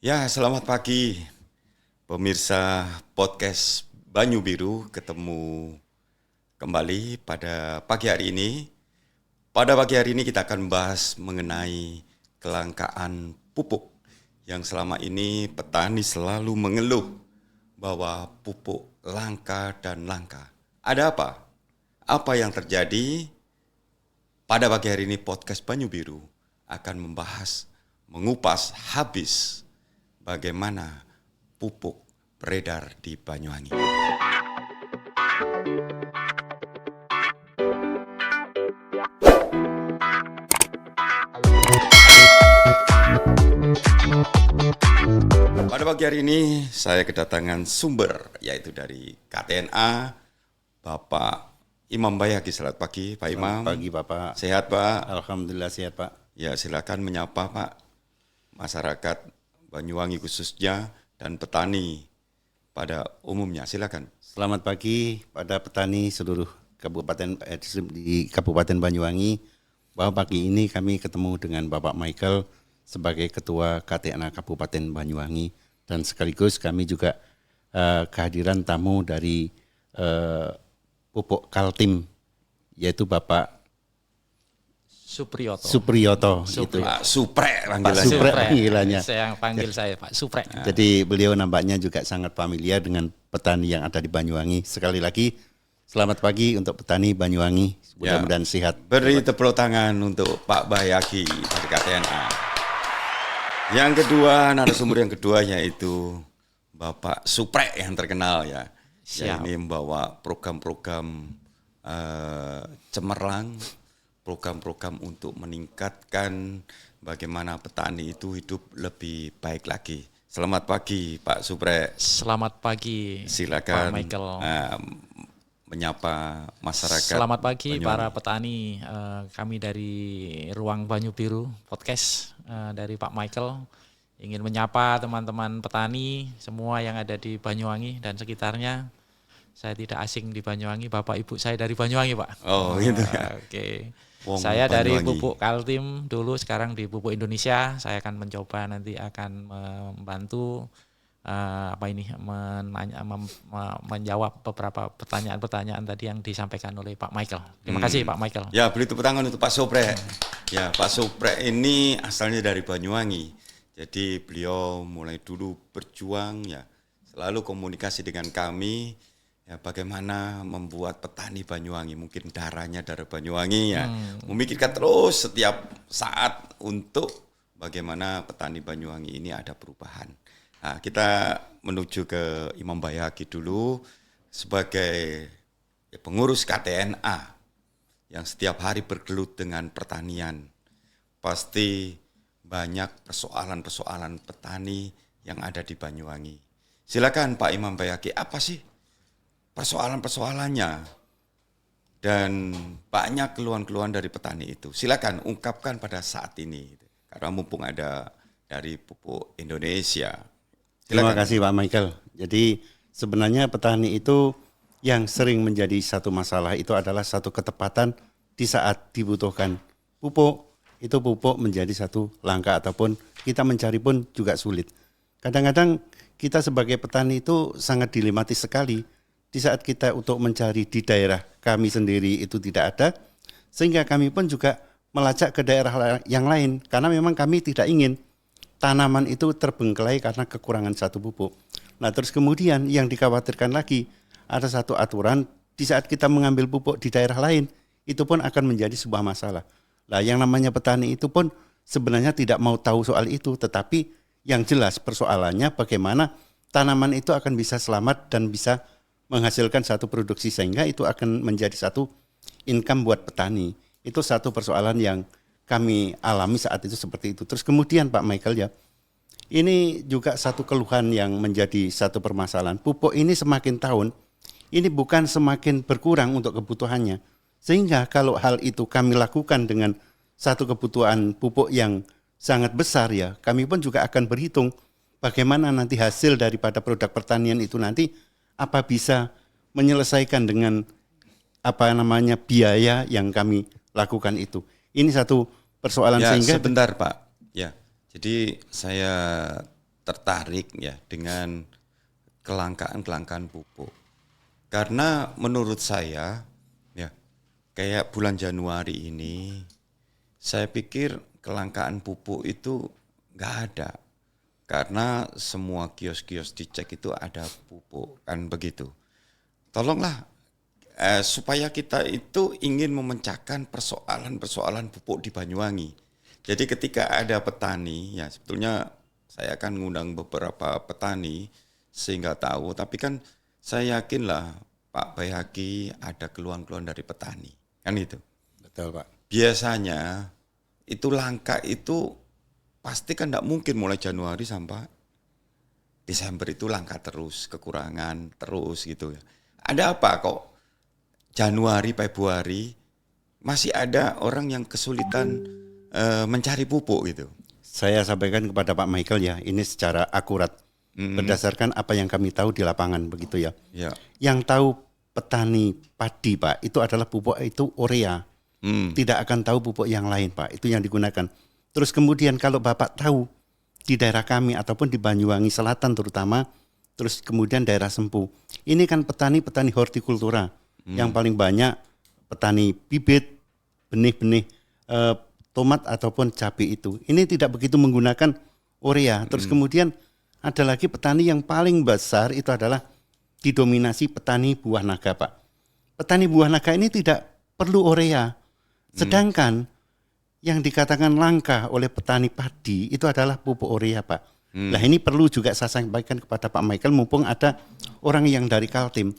Ya, selamat pagi pemirsa podcast Banyu Biru, ketemu kembali pada pagi hari ini. Pada pagi hari ini kita akan membahas mengenai kelangkaan pupuk yang selama ini petani selalu mengeluh bahwa pupuk langka dan langka. Ada apa? Apa yang terjadi? Pada pagi hari ini podcast Banyu Biru akan membahas, mengupas habis bagaimana pupuk beredar di Banyuwangi. Pada pagi hari ini saya kedatangan sumber, yaitu dari KTNA, Bapak Imam Bayhaqi. Selamat pagi Pak Imam. Selamat pagi Bapak. Sehat Pak? Alhamdulillah sehat Pak. Ya, silakan menyapa Pak masyarakat Banyuwangi khususnya dan petani pada umumnya. Silakan. Selamat pagi pada petani seluruh di Kabupaten Banyuwangi. Bahwa pagi ini kami ketemu dengan Bapak Michael sebagai Ketua KTNA Kabupaten Banyuwangi dan sekaligus kami juga kehadiran tamu dari Pupuk Kaltim, yaitu Bapak Supriyoto. Itu. Pak Supre Pak Supre panggilannya. Saya panggil saya Pak Supre. Jadi beliau nampaknya juga sangat familiar dengan petani yang ada di Banyuwangi. Sekali lagi selamat pagi untuk petani Banyuwangi. Mudah-mudahan sehat. Beri tepuk tangan untuk Pak Bayhaqi dari KTNA. Yang kedua, narasumber yang kedua yaitu Bapak Supre yang terkenal ya. Yang ini membawa program-program cemerlang, program-program untuk meningkatkan bagaimana petani itu hidup lebih baik lagi. Selamat pagi Pak Supre. Selamat pagi. Silakan Pak Michael. Menyapa masyarakat. Selamat pagi Banyuwangi. para petani. Kami dari Ruang Banyu Biru podcast dari Pak Michael ingin menyapa teman-teman petani semua yang ada di Banyuwangi dan sekitarnya. Saya tidak asing di Banyuwangi, Bapak Ibu saya dari Banyuwangi Pak. Oh gitu ya. Oke. Wong Saya dari Banyuwangi. Pupuk Kaltim dulu, sekarang di Pupuk Indonesia. Saya akan mencoba nanti akan membantu menjawab beberapa pertanyaan-pertanyaan tadi yang disampaikan oleh Pak Michael. Terima kasih Pak Michael. Ya, beri tepuk tangan untuk Pak Supre. Ya, Pak Supre ini asalnya dari Banyuwangi. Jadi beliau mulai dulu berjuang ya, selalu komunikasi dengan kami. Ya, bagaimana membuat petani Banyuwangi, mungkin darahnya dari Banyuwangi ya, memikirkan terus setiap saat untuk bagaimana petani Banyuwangi ini ada perubahan. Nah, kita menuju ke Imam Bayhaqi dulu sebagai pengurus KTNA yang setiap hari bergelut dengan pertanian. Pasti banyak persoalan-persoalan petani yang ada di Banyuwangi. Silakan Pak Imam Bayhaqi, apa sih persoalan-persoalannya dan banyak keluhan-keluhan dari petani itu. Silakan ungkapkan pada saat ini, karena mumpung ada dari Pupuk Indonesia. Terima Silakan. kasih Pak Michael. Jadi sebenarnya petani itu yang sering menjadi satu masalah itu adalah satu ketepatan di saat dibutuhkan pupuk. Itu pupuk menjadi satu langka ataupun kita mencari pun juga sulit. Kadang-kadang kita sebagai petani itu sangat dilematis sekali. Di saat kita untuk mencari di daerah kami sendiri itu tidak ada, sehingga kami pun juga melacak ke daerah yang lain, karena memang kami tidak ingin tanaman itu terbengkelai karena kekurangan satu pupuk. Nah terus kemudian yang dikhawatirkan lagi, ada satu aturan di saat kita mengambil pupuk di daerah lain, itu pun akan menjadi sebuah masalah. Nah yang namanya petani itu pun sebenarnya tidak mau tahu soal itu, tetapi yang jelas persoalannya bagaimana tanaman itu akan bisa selamat dan bisa menghasilkan satu produksi sehingga itu akan menjadi satu income buat petani. Itu satu persoalan yang kami alami saat itu seperti itu. Terus kemudian Pak Michael ya, ini juga satu keluhan yang menjadi satu permasalahan. Pupuk ini semakin tahun, ini bukan semakin berkurang untuk kebutuhannya. Sehingga kalau hal itu kami lakukan dengan satu kebutuhan pupuk yang sangat besar ya, kami pun juga akan berhitung bagaimana nanti hasil daripada produk pertanian itu nanti apa bisa menyelesaikan dengan biaya yang kami lakukan itu. Ini satu persoalan Ya, sehingga sebentar Pak. Ya, jadi saya tertarik ya dengan kelangkaan pupuk. Karena menurut saya ya kayak bulan Januari ini saya pikir kelangkaan pupuk itu nggak ada. Karena semua kios-kios dicek itu ada pupuk, kan begitu. Tolonglah supaya kita itu ingin memecahkan persoalan-persoalan pupuk di Banyuwangi. Jadi ketika ada petani, ya sebetulnya saya akan mengundang beberapa petani sehingga tahu. Tapi kan saya yakinlah Pak Bayhaki ada keluhan-keluhan dari petani, kan itu. Betul Pak. Biasanya itu langka itu pasti kan tidak mungkin mulai Januari sampai Desember itu langka terus, kekurangan terus gitu ya. Ada apa kok Januari, Februari masih ada orang yang kesulitan mencari pupuk gitu. Saya sampaikan kepada Pak Michael ya, ini secara akurat berdasarkan apa yang kami tahu di lapangan begitu ya. Ya. Yang tahu petani padi Pak, itu adalah pupuk itu urea. Tidak akan tahu pupuk yang lain Pak, itu yang digunakan. Terus kemudian kalau Bapak tahu di daerah kami ataupun di Banyuwangi Selatan terutama, terus kemudian daerah Sempu, ini kan petani-petani hortikultura yang paling banyak petani bibit, benih-benih tomat ataupun cabai itu. Ini tidak begitu menggunakan urea. Terus kemudian ada lagi petani yang paling besar itu adalah didominasi petani buah naga Pak. Petani buah naga ini tidak perlu urea. Sedangkan yang dikatakan langka oleh petani padi itu adalah pupuk urea Pak. Nah ini perlu juga saya sampaikan kepada Pak Michael mumpung ada orang yang dari Kaltim.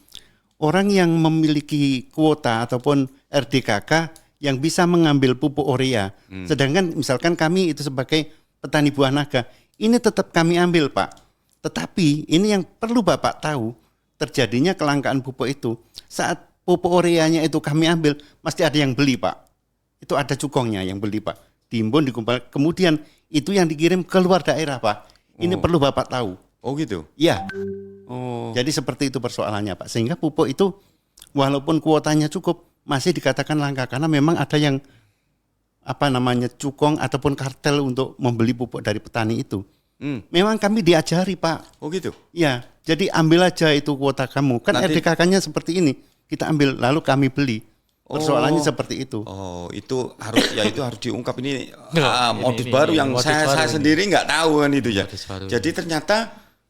Orang yang memiliki kuota ataupun RDKK yang bisa mengambil pupuk urea. Sedangkan misalkan kami itu sebagai petani buah naga, ini tetap kami ambil Pak. Tetapi ini yang perlu Bapak tahu, terjadinya kelangkaan pupuk itu. Saat pupuk ureanya itu kami ambil, pasti ada yang beli Pak. Itu ada cukongnya yang beli Pak, diimbun, dikumpul, kemudian itu yang dikirim ke luar daerah Pak. Ini perlu Bapak tahu. Oh gitu? Iya. Oh. Jadi seperti itu persoalannya Pak. Sehingga pupuk itu walaupun kuotanya cukup masih dikatakan langka karena memang ada yang cukong ataupun kartel untuk membeli pupuk dari petani itu. Memang kami diajari Pak. Oh gitu? Iya. Jadi ambil aja itu kuota kamu. Kan RDKK-nya seperti ini. Kita ambil lalu kami beli. Persoalannya seperti itu. Oh, itu harus diungkap ini modus ini baru yang modus saya baru sendiri nggak tahu kan itu ya. Baru. Jadi ternyata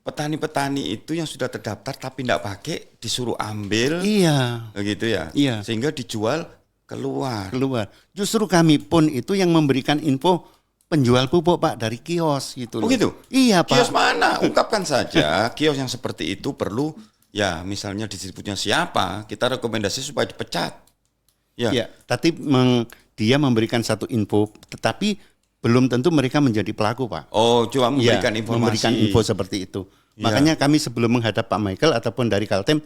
petani-petani itu yang sudah terdaftar tapi nggak pakai disuruh ambil. Iya. Begitu ya. Iya. Sehingga dijual keluar. Justru kami pun itu yang memberikan info penjual pupuk Pak dari kios gitu loh. Oh gitu? Iya Pak. Kios mana? Ungkapkan saja. Kios yang seperti itu perlu ya misalnya distribusinya siapa, kita rekomendasi supaya dipecat. Ya, tapi dia memberikan satu info, tetapi belum tentu mereka menjadi pelaku, Pak. Oh, cuma memberikan informasi. Memberikan info seperti itu. Ya. Makanya kami sebelum menghadap Pak Michael ataupun dari Kaltim,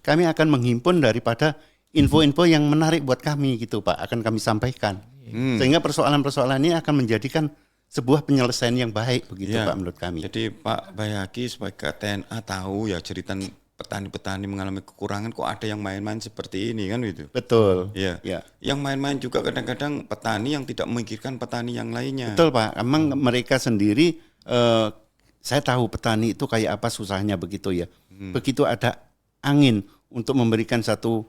kami akan menghimpun daripada info-info yang menarik buat kami gitu, Pak. Akan kami sampaikan. Sehingga persoalan-persoalan ini akan menjadikan sebuah penyelesaian yang baik begitu, Pak, menurut kami. Jadi Pak Bayhaki sebagai TNA tahu ya cerita petani-petani mengalami kekurangan kok ada yang main-main seperti ini kan gitu. Betul. Iya. Ya. Yang main-main juga kadang-kadang petani yang tidak memikirkan petani yang lainnya. Betul Pak. Emang mereka sendiri saya tahu petani itu kayak apa susahnya begitu ya. Begitu ada angin untuk memberikan satu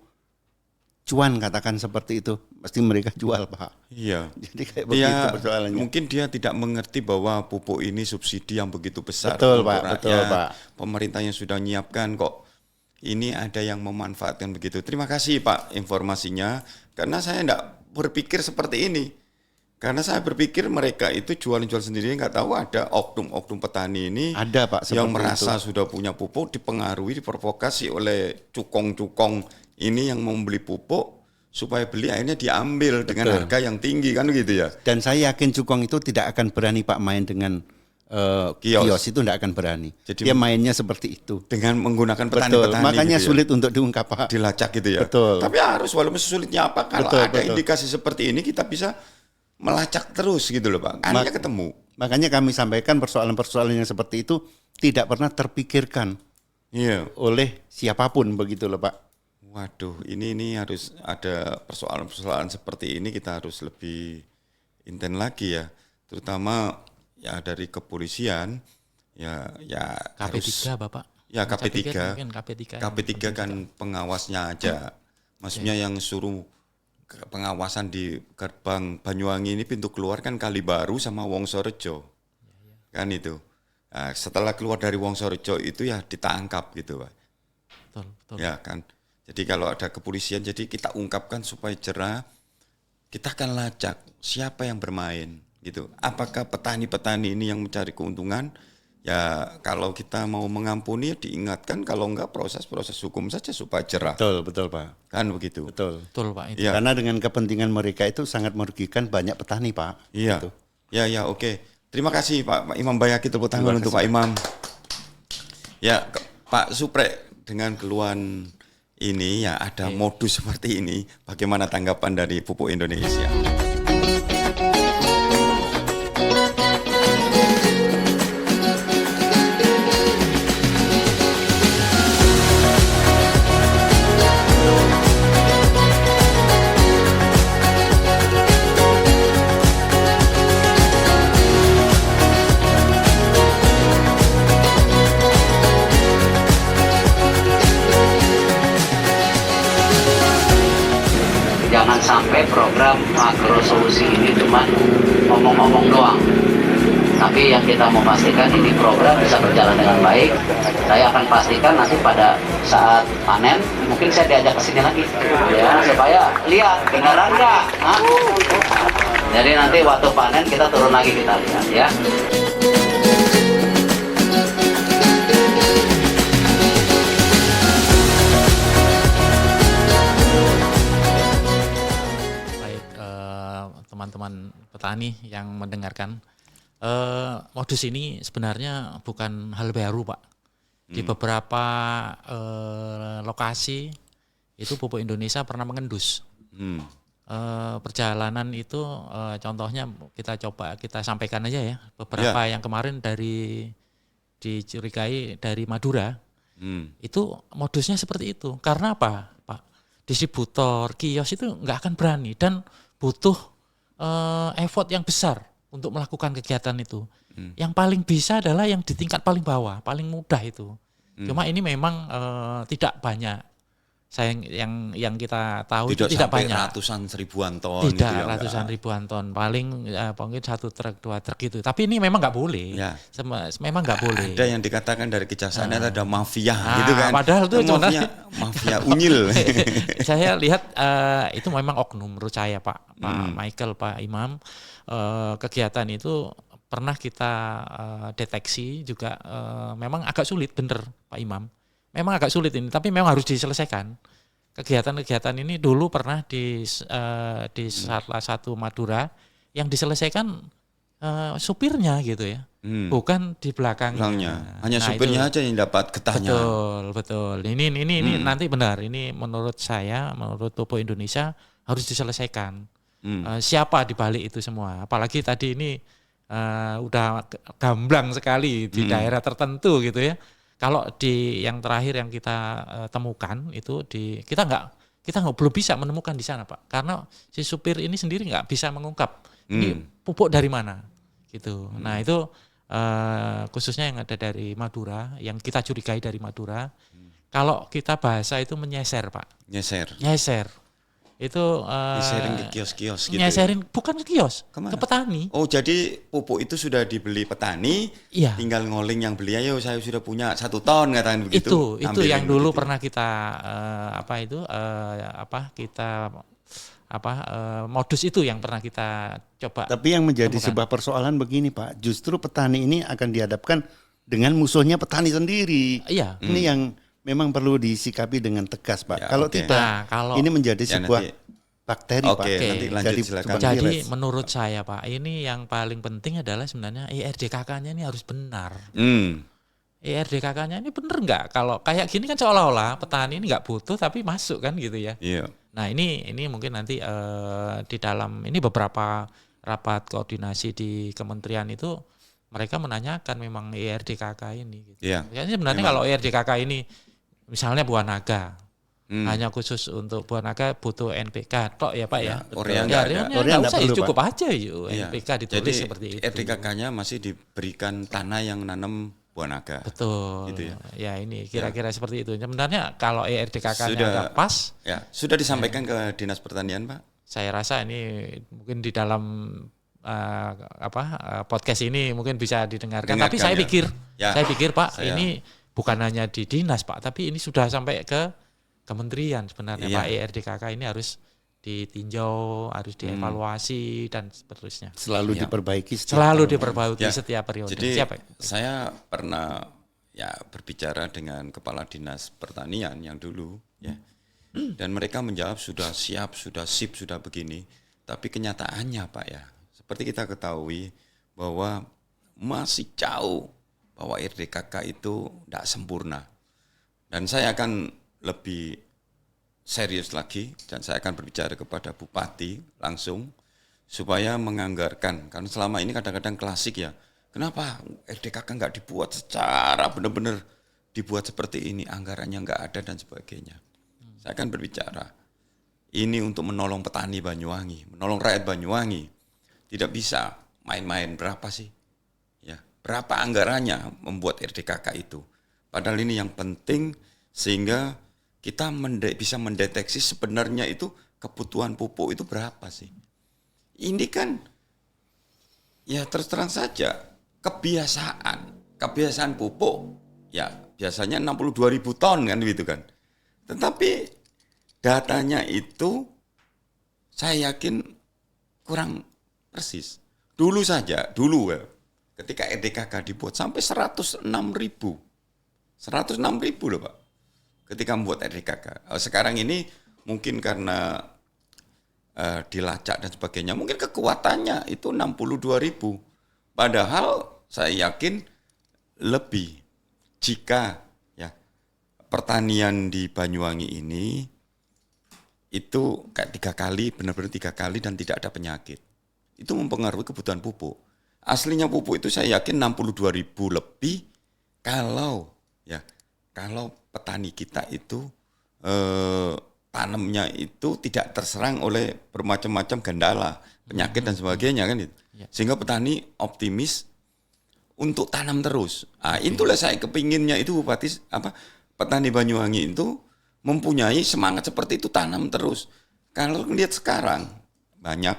cuan katakan seperti itu, pasti mereka jual Pak. Iya. Jadi kayak begitu persoalannya. Mungkin dia tidak mengerti bahwa pupuk ini subsidi yang begitu besar. Betul Pak, betul Pak. Pemerintahnya sudah menyiapkan kok. Ini ada yang memanfaatkan begitu. Terima kasih Pak informasinya. Karena saya tidak berpikir seperti ini. Karena saya berpikir mereka itu jual-jual sendiri, nggak tahu ada oknum-oknum petani ini ada Pak yang merasa sudah punya pupuk, dipengaruhi, diprovokasi oleh cukong-cukong ini yang mau beli pupuk supaya beli akhirnya diambil dengan harga yang tinggi kan gitu ya. Dan saya yakin cukong itu tidak akan berani Pak main dengan kios itu tidak akan berani. Jadi dia mainnya seperti itu. Dengan menggunakan petani-petani. Makanya gitu sulit untuk diungkap Pak. Dilacak gitu ya. Betul. Tapi harus walaupun sulitnya apa kalau ada indikasi seperti ini kita bisa melacak terus gitu loh Pak. Akhirnya ketemu. Makanya kami sampaikan persoalan-persoalan yang seperti itu tidak pernah terpikirkan oleh siapapun begitu loh Pak. Waduh, ini harus ada persoalan-persoalan seperti ini kita harus lebih intens lagi ya. Terutama ya dari kepolisian ya KP3 Bapak. Ya Saya pikir KP3. mungkin KP3. KP3 kan pengawasnya aja. Maksudnya yang suruh pengawasan di gerbang Banyuwangi ini pintu keluar kan Kalibaru sama Wongsorejo. Kan itu. Nah, setelah keluar dari Wongsorejo itu ya ditangkap gitu, Pak. Betul. Ya kan. Jadi kalau ada kepolisian jadi kita ungkapkan supaya jerah. Kita akan lacak siapa yang bermain gitu. Apakah petani-petani ini yang mencari keuntungan? Ya kalau kita mau mengampuni ya diingatkan, kalau enggak proses hukum saja supaya jerah. Betul Pak. Kan begitu. Betul Pak. Itu. Ya. Karena dengan kepentingan mereka itu sangat merugikan banyak petani Pak. Iya. Gitu. Ya oke. Terima kasih Pak Imam Bayaki, tepuk tangan untuk Pak Imam. Ya Pak Suprek, dengan keluhan ini ya ada modus seperti ini. Bagaimana tanggapan dari Pupuk Indonesia? Jangan sampai program makro solusi ini cuma ngomong-ngomong doang. Tapi yang kita mau pastikan ini program bisa berjalan dengan baik. Saya akan pastikan nanti pada saat panen mungkin saya diajak ke sini lagi ya supaya lihat beneran nggak. Jadi nanti waktu panen kita turun lagi kita lihat ya. Teman-teman petani yang mendengarkan, modus ini sebenarnya bukan hal baru Pak. Di beberapa lokasi itu Pupuk Indonesia pernah mengendus. Perjalanan itu contohnya kita sampaikan aja ya. Beberapa yang kemarin dicurigai dari Madura, itu modusnya seperti itu. Karena apa Pak? Distributor, kios itu nggak akan berani dan butuh effort yang besar untuk melakukan kegiatan itu. Yang paling bisa adalah yang di tingkat paling bawah, paling mudah itu. Cuma ini memang tidak banyak. Yang kita tahu tidak banyak. Ratusan ribuan ton. Tidak gitu ya, ratusan ribuan ton, paling mungkin 1 truk 2 truk gitu. Tapi ini memang nggak boleh. Ya. Memang nggak boleh. Ada yang dikatakan dari kejaksaan ada mafia gitu kan. Padahal itu mafia unyil. Saya lihat itu memang oknum menurut saya Pak Michael, Pak Imam. Kegiatan itu pernah kita deteksi juga memang agak sulit, bener Pak Imam. Memang agak sulit ini, tapi memang harus diselesaikan. Kegiatan-kegiatan ini dulu pernah di salah satu Madura yang diselesaikan supirnya gitu ya, bukan di belakangnya. Hanya supirnya aja yang dapat getahnya. Betul. Ini nanti benar. Ini menurut saya, menurut Pupuk Indonesia harus diselesaikan. Siapa di balik itu semua? Apalagi tadi ini udah gamblang sekali di daerah tertentu gitu ya. Kalau di yang terakhir yang kita temukan itu kita belum bisa menemukan di sana Pak, karena si supir ini sendiri nggak bisa mengungkap ini pupuk dari mana gitu. Nah itu khususnya yang ada dari Madura, yang kita curigai dari Madura. Kalau kita bahasa itu menyeser Pak. Nyeser. Itu nyeserin ke kios-kios gitu. Nyeserin bukan ke kios, Kemana? ke petani. Oh, jadi pupuk itu sudah dibeli petani, iya. Tinggal ngoling yang beli, ayo saya sudah punya 1 ton katakan begitu. Itu yang dulu begitu. pernah kita modus itu yang pernah kita coba. Tapi yang menjadi temukan. sebuah persoalan begini Pak, justru petani ini akan dihadapkan dengan musuhnya petani sendiri. Iya. Ini yang memang perlu disikapi dengan tegas Pak. Ya, Kalau oke. tidak, ini menjadi sebuah bakteri Pak. Nanti lanjut silakan. Jadi menurut saya Pak, ini yang paling penting adalah sebenarnya IRDKK-nya ini harus benar. IRDKK-nya ini benar nggak? Kalau kayak gini kan seolah-olah petani ini nggak butuh tapi masuk kan gitu ya. Iya. Nah ini mungkin nanti di dalam ini beberapa rapat koordinasi di kementerian itu mereka menanyakan memang IRDKK ini. Gitu. Iya. Jadi sebenarnya kalau IRDKK ini misalnya buah naga, hanya khusus untuk buah naga butuh NPK tok ya Pak ya. Urea nggak usah, perlu, cukup Pak. aja yuk NPK ditulis Jadi seperti itu. RDKK-nya masih diberikan tanah yang nanam Buah Naga. Betul. Gitu ya. Ya ini kira-kira seperti itu. Sebenarnya kalau ERDKK-nya Sudah ada pas, Ya, sudah disampaikan ke Dinas Pertanian, Pak? saya rasa ini mungkin di dalam podcast ini mungkin bisa didengarkan. Tapi saya pikir, Pak, ini bukan hanya di dinas, Pak, tapi ini sudah sampai ke kementerian sebenarnya, Pak. ERDKK ini harus ditinjau, harus dievaluasi dan seterusnya. Selalu diperbaiki setiap periode. Jadi saya pernah berbicara dengan Kepala Dinas Pertanian yang dulu ya. Dan mereka menjawab sudah siap, sudah sip, sudah begini. Tapi kenyataannya Pak ya, seperti kita ketahui bahwa masih jauh bahwa RDKK itu tidak sempurna. Dan saya akan lebih serius lagi dan saya akan berbicara kepada Bupati langsung supaya menganggarkan, karena selama ini kadang-kadang klasik ya, kenapa RDKK nggak dibuat secara benar-benar dibuat seperti ini, anggarannya nggak ada dan sebagainya. Saya akan berbicara ini untuk menolong petani Banyuwangi, menolong rakyat Banyuwangi. Tidak bisa main-main. Berapa sih? Ya, berapa anggarannya membuat RDKK itu? Padahal ini yang penting sehingga kita bisa mendeteksi sebenarnya itu kebutuhan pupuk itu berapa sih. Ini kan ya terus terang saja kebiasaan pupuk ya biasanya 62.000 ton kan gitu kan. Tetapi datanya itu saya yakin kurang persis. Dulu ketika RDKK dibuat sampai 106.000 loh Pak. Ketika membuat RDKK. Sekarang ini mungkin karena dilacak dan sebagainya, mungkin kekuatannya itu 62.000. Padahal saya yakin lebih jika ya pertanian di Banyuwangi ini itu kayak 3 kali, benar-benar 3 kali dan tidak ada penyakit. Itu mempengaruhi kebutuhan pupuk. Aslinya pupuk itu saya yakin 62.000 lebih kalau petani kita itu tanamnya itu tidak terserang oleh bermacam-macam gandala, penyakit dan sebagainya kan itu. Sehingga petani optimis untuk tanam terus. Itulah saya kepinginnya itu petani Banyuwangi itu mempunyai semangat seperti itu, tanam terus. Kalau lihat sekarang banyak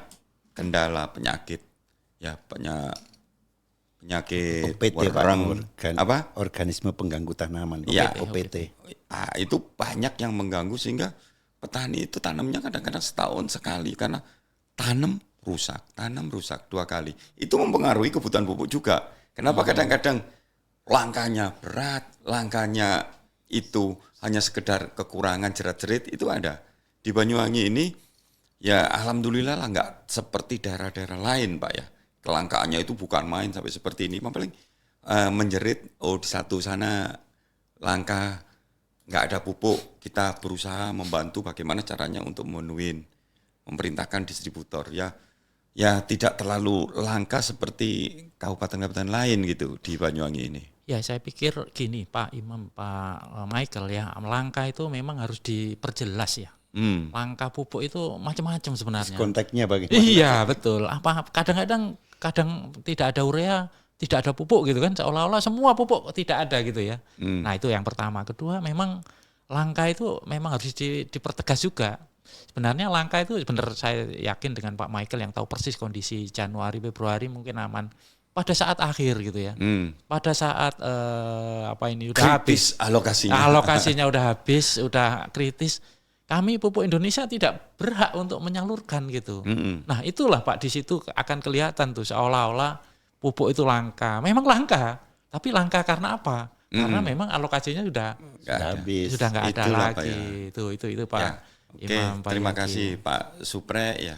kendala penyakit OPT organisme pengganggu tanaman OPT. Itu banyak yang mengganggu sehingga petani itu tanamnya kadang-kadang setahun sekali karena tanam rusak 2 kali. Itu mempengaruhi kebutuhan pupuk juga. Kenapa kadang-kadang langkahnya berat, langkahnya itu hanya sekedar kekurangan jerat-jerit itu ada. Di Banyuwangi ini ya alhamdulillah lah nggak seperti daerah-daerah lain Pak ya. Kelangkaannya itu bukan main sampai seperti ini. Paling menjerit, di satu sana langka, nggak ada pupuk. Kita berusaha membantu bagaimana caranya untuk memerintahkan distributor. Ya tidak terlalu langka seperti kabupaten-kabupaten lain gitu di Banyuwangi ini. Ya saya pikir gini Pak Imam, Pak Michael ya, langka itu memang harus diperjelas ya. Langka pupuk itu macam-macam sebenarnya. Konteksnya bagaimana? Iya betul. Kadang tidak ada urea, tidak ada pupuk gitu kan, seolah-olah semua pupuk tidak ada gitu ya. Nah itu yang pertama. Kedua memang langka itu memang harus dipertegas juga. Sebenarnya langka itu benar, saya yakin dengan Pak Michael yang tahu persis kondisi Januari, Februari mungkin aman. Pada saat akhir gitu ya. Pada saat udah kritis habis. Alokasinya udah habis, udah kritis. Kami pupuk Indonesia tidak berhak untuk menyalurkan gitu. Nah itulah Pak, di situ akan kelihatan tuh seolah-olah pupuk itu langka. Memang langka, tapi langka karena apa? Karena memang alokasinya sudah habis. Sudah nggak ada lagi. Ya. Itu Pak. Ya. Oke, terima kasih Pak Supre ya.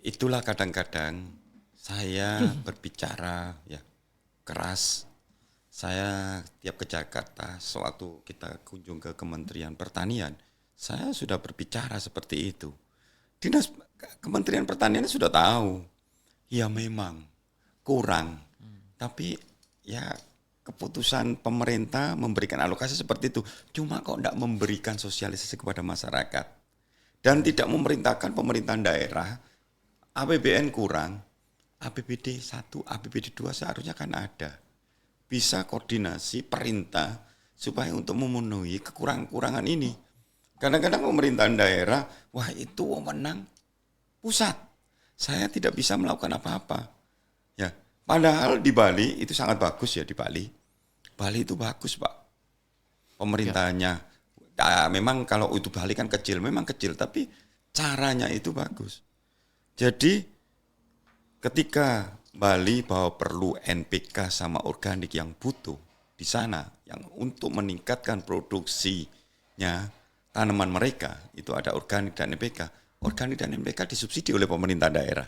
Itulah kadang-kadang saya berbicara ya keras. Saya tiap ke Jakarta, sewaktu kita kunjung ke Kementerian Pertanian, saya sudah berbicara seperti itu. Kementerian Pertanian sudah tahu, ya memang kurang. Tapi ya keputusan pemerintah memberikan alokasi seperti itu. Cuma kok tidak memberikan sosialisasi kepada masyarakat. Dan tidak memerintahkan pemerintahan daerah, APBN kurang, APBD 1, APBD 2 seharusnya kan ada. bisa koordinasi perintah supaya untuk memenuhi kekurangan-kekurangan ini. Kadang-kadang pemerintahan daerah, wah itu wewenang pusat. Saya tidak bisa melakukan apa-apa. Ya, padahal di Bali itu sangat bagus ya di Bali. Bali itu bagus, Pak. Pemerintahannya. Ya, memang kalau itu Bali kan kecil, memang kecil, tapi caranya itu bagus. Jadi ketika Bali bahwa perlu NPK sama organik yang butuh di sana, yang untuk meningkatkan produksinya tanaman mereka, itu ada organik dan NPK. Organik dan NPK disubsidi oleh pemerintah daerah.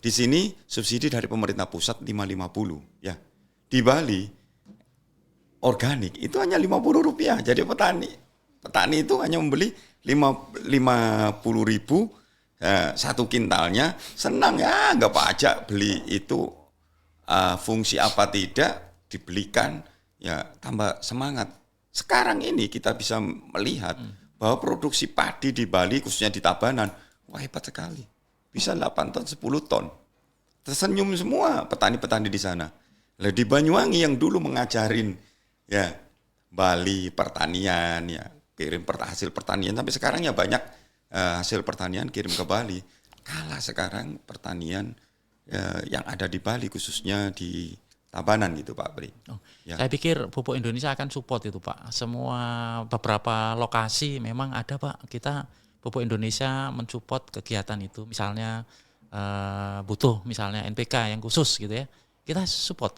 Di sini subsidi dari pemerintah pusat 550 ya. Di Bali organik itu hanya Rp50. Jadi petani itu hanya membeli 50.000 satu kintalnya, senang ya, nggak pajak beli itu fungsi apa tidak dibelikan, ya tambah semangat. Sekarang ini kita bisa melihat bahwa produksi padi di Bali khususnya di Tabanan, wah hebat sekali, bisa 8 ton, 10 ton. Tersenyum semua petani-petani di sana. Lah di Banyuwangi yang dulu mengajarin ya Bali pertanian, ya kirim hasil pertanian, sampai sekarang ya banyak hasil pertanian kirim ke Bali. Kalah sekarang pertanian yang ada di Bali khususnya di Tabanan gitu Pak Bri. Ya. Saya pikir Pupuk Indonesia akan support itu Pak. Semua beberapa lokasi memang ada Pak. Kita Pupuk Indonesia mensupport kegiatan itu. Misalnya butuh misalnya NPK yang khusus gitu ya. Kita support.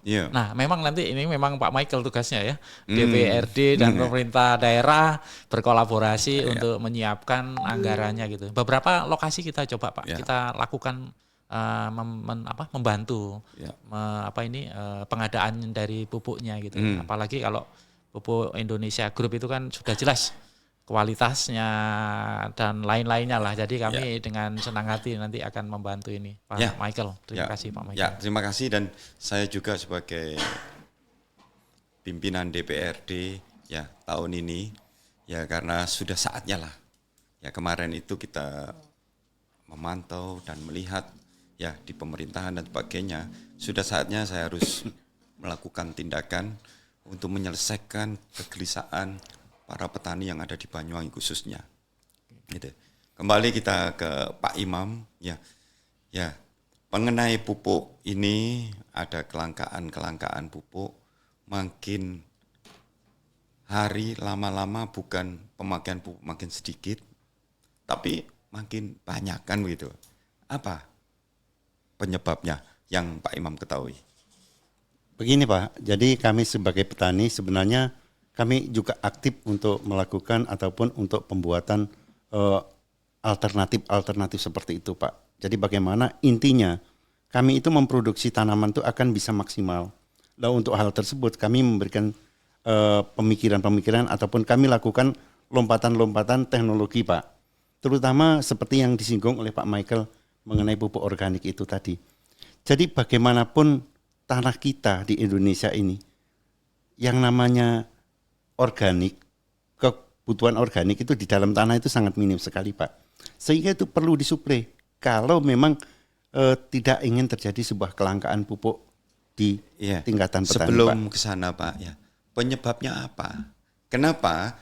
Yeah. Nah, memang nanti ini memang Pak Michael tugasnya ya, DPRD dan pemerintah daerah berkolaborasi untuk menyiapkan anggarannya gitu. Beberapa lokasi kita coba Pak, kita lakukan membantu pengadaan dari pupuknya gitu. Apalagi kalau Pupuk Indonesia Group itu kan sudah jelas kualitasnya dan lain-lainnya lah. Jadi kami dengan senang hati nanti akan membantu ini Pak Michael. Terima kasih Pak Michael. Ya, terima kasih, dan saya juga sebagai pimpinan DPRD ya tahun ini ya karena sudah saatnya lah. Ya kemarin itu kita memantau dan melihat ya di pemerintahan dan sebagainya, sudah saatnya saya harus melakukan tindakan untuk menyelesaikan kegelisahan para petani yang ada di Banyuwangi khususnya. Gitu. Kembali kita ke Pak Imam, ya mengenai pupuk ini ada kelangkaan pupuk, makin hari lama-lama bukan pemakaian pupuk makin sedikit, tapi makin banyak kan begitu. Apa penyebabnya yang Pak Imam ketahui? Begini Pak, jadi kami sebagai petani sebenarnya kami juga aktif untuk melakukan ataupun untuk pembuatan alternatif seperti itu Pak. Jadi bagaimana intinya kami itu memproduksi tanaman itu akan bisa maksimal. Nah untuk hal tersebut kami memberikan pemikiran-pemikiran ataupun kami lakukan lompatan-lompatan teknologi Pak. Terutama seperti yang disinggung oleh Pak Michael mengenai pupuk organik itu tadi. Jadi bagaimanapun tanah kita di Indonesia ini yang namanya organik, kebutuhan organik itu di dalam tanah itu sangat minim sekali Pak. Sehingga itu perlu disuplai kalau memang tidak ingin terjadi sebuah kelangkaan pupuk di tingkatan petani. Sebelum ke sana Pak, ya penyebabnya apa? Kenapa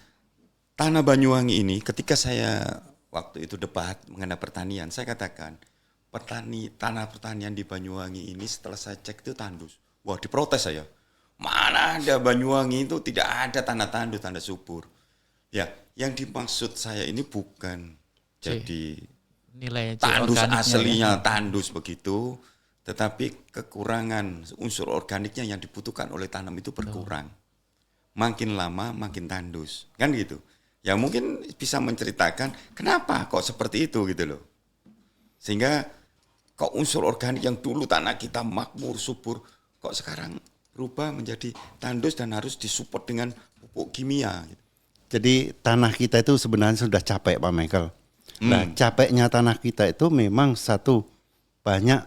tanah Banyuwangi ini ketika saya waktu itu debat mengenai pertanian, saya katakan tanah pertanian di Banyuwangi ini setelah saya cek itu tandus. Wah diprotes saya. Mana ada Banyuwangi itu tidak ada tanah tandus, tanah subur. Ya, yang dimaksud saya ini bukan jadi nilai tandus aslinya tandus begitu, tetapi kekurangan unsur organiknya yang dibutuhkan oleh tanam itu berkurang. Makin lama makin tandus, kan gitu. Ya mungkin bisa menceritakan kenapa kok seperti itu gitu loh. Sehingga kok unsur organik yang dulu tanah kita makmur, subur, kok sekarang berubah menjadi tandus dan harus disupport dengan pupuk kimia. Jadi tanah kita itu sebenarnya sudah capek Pak Michael. Nah capeknya tanah kita itu memang satu banyak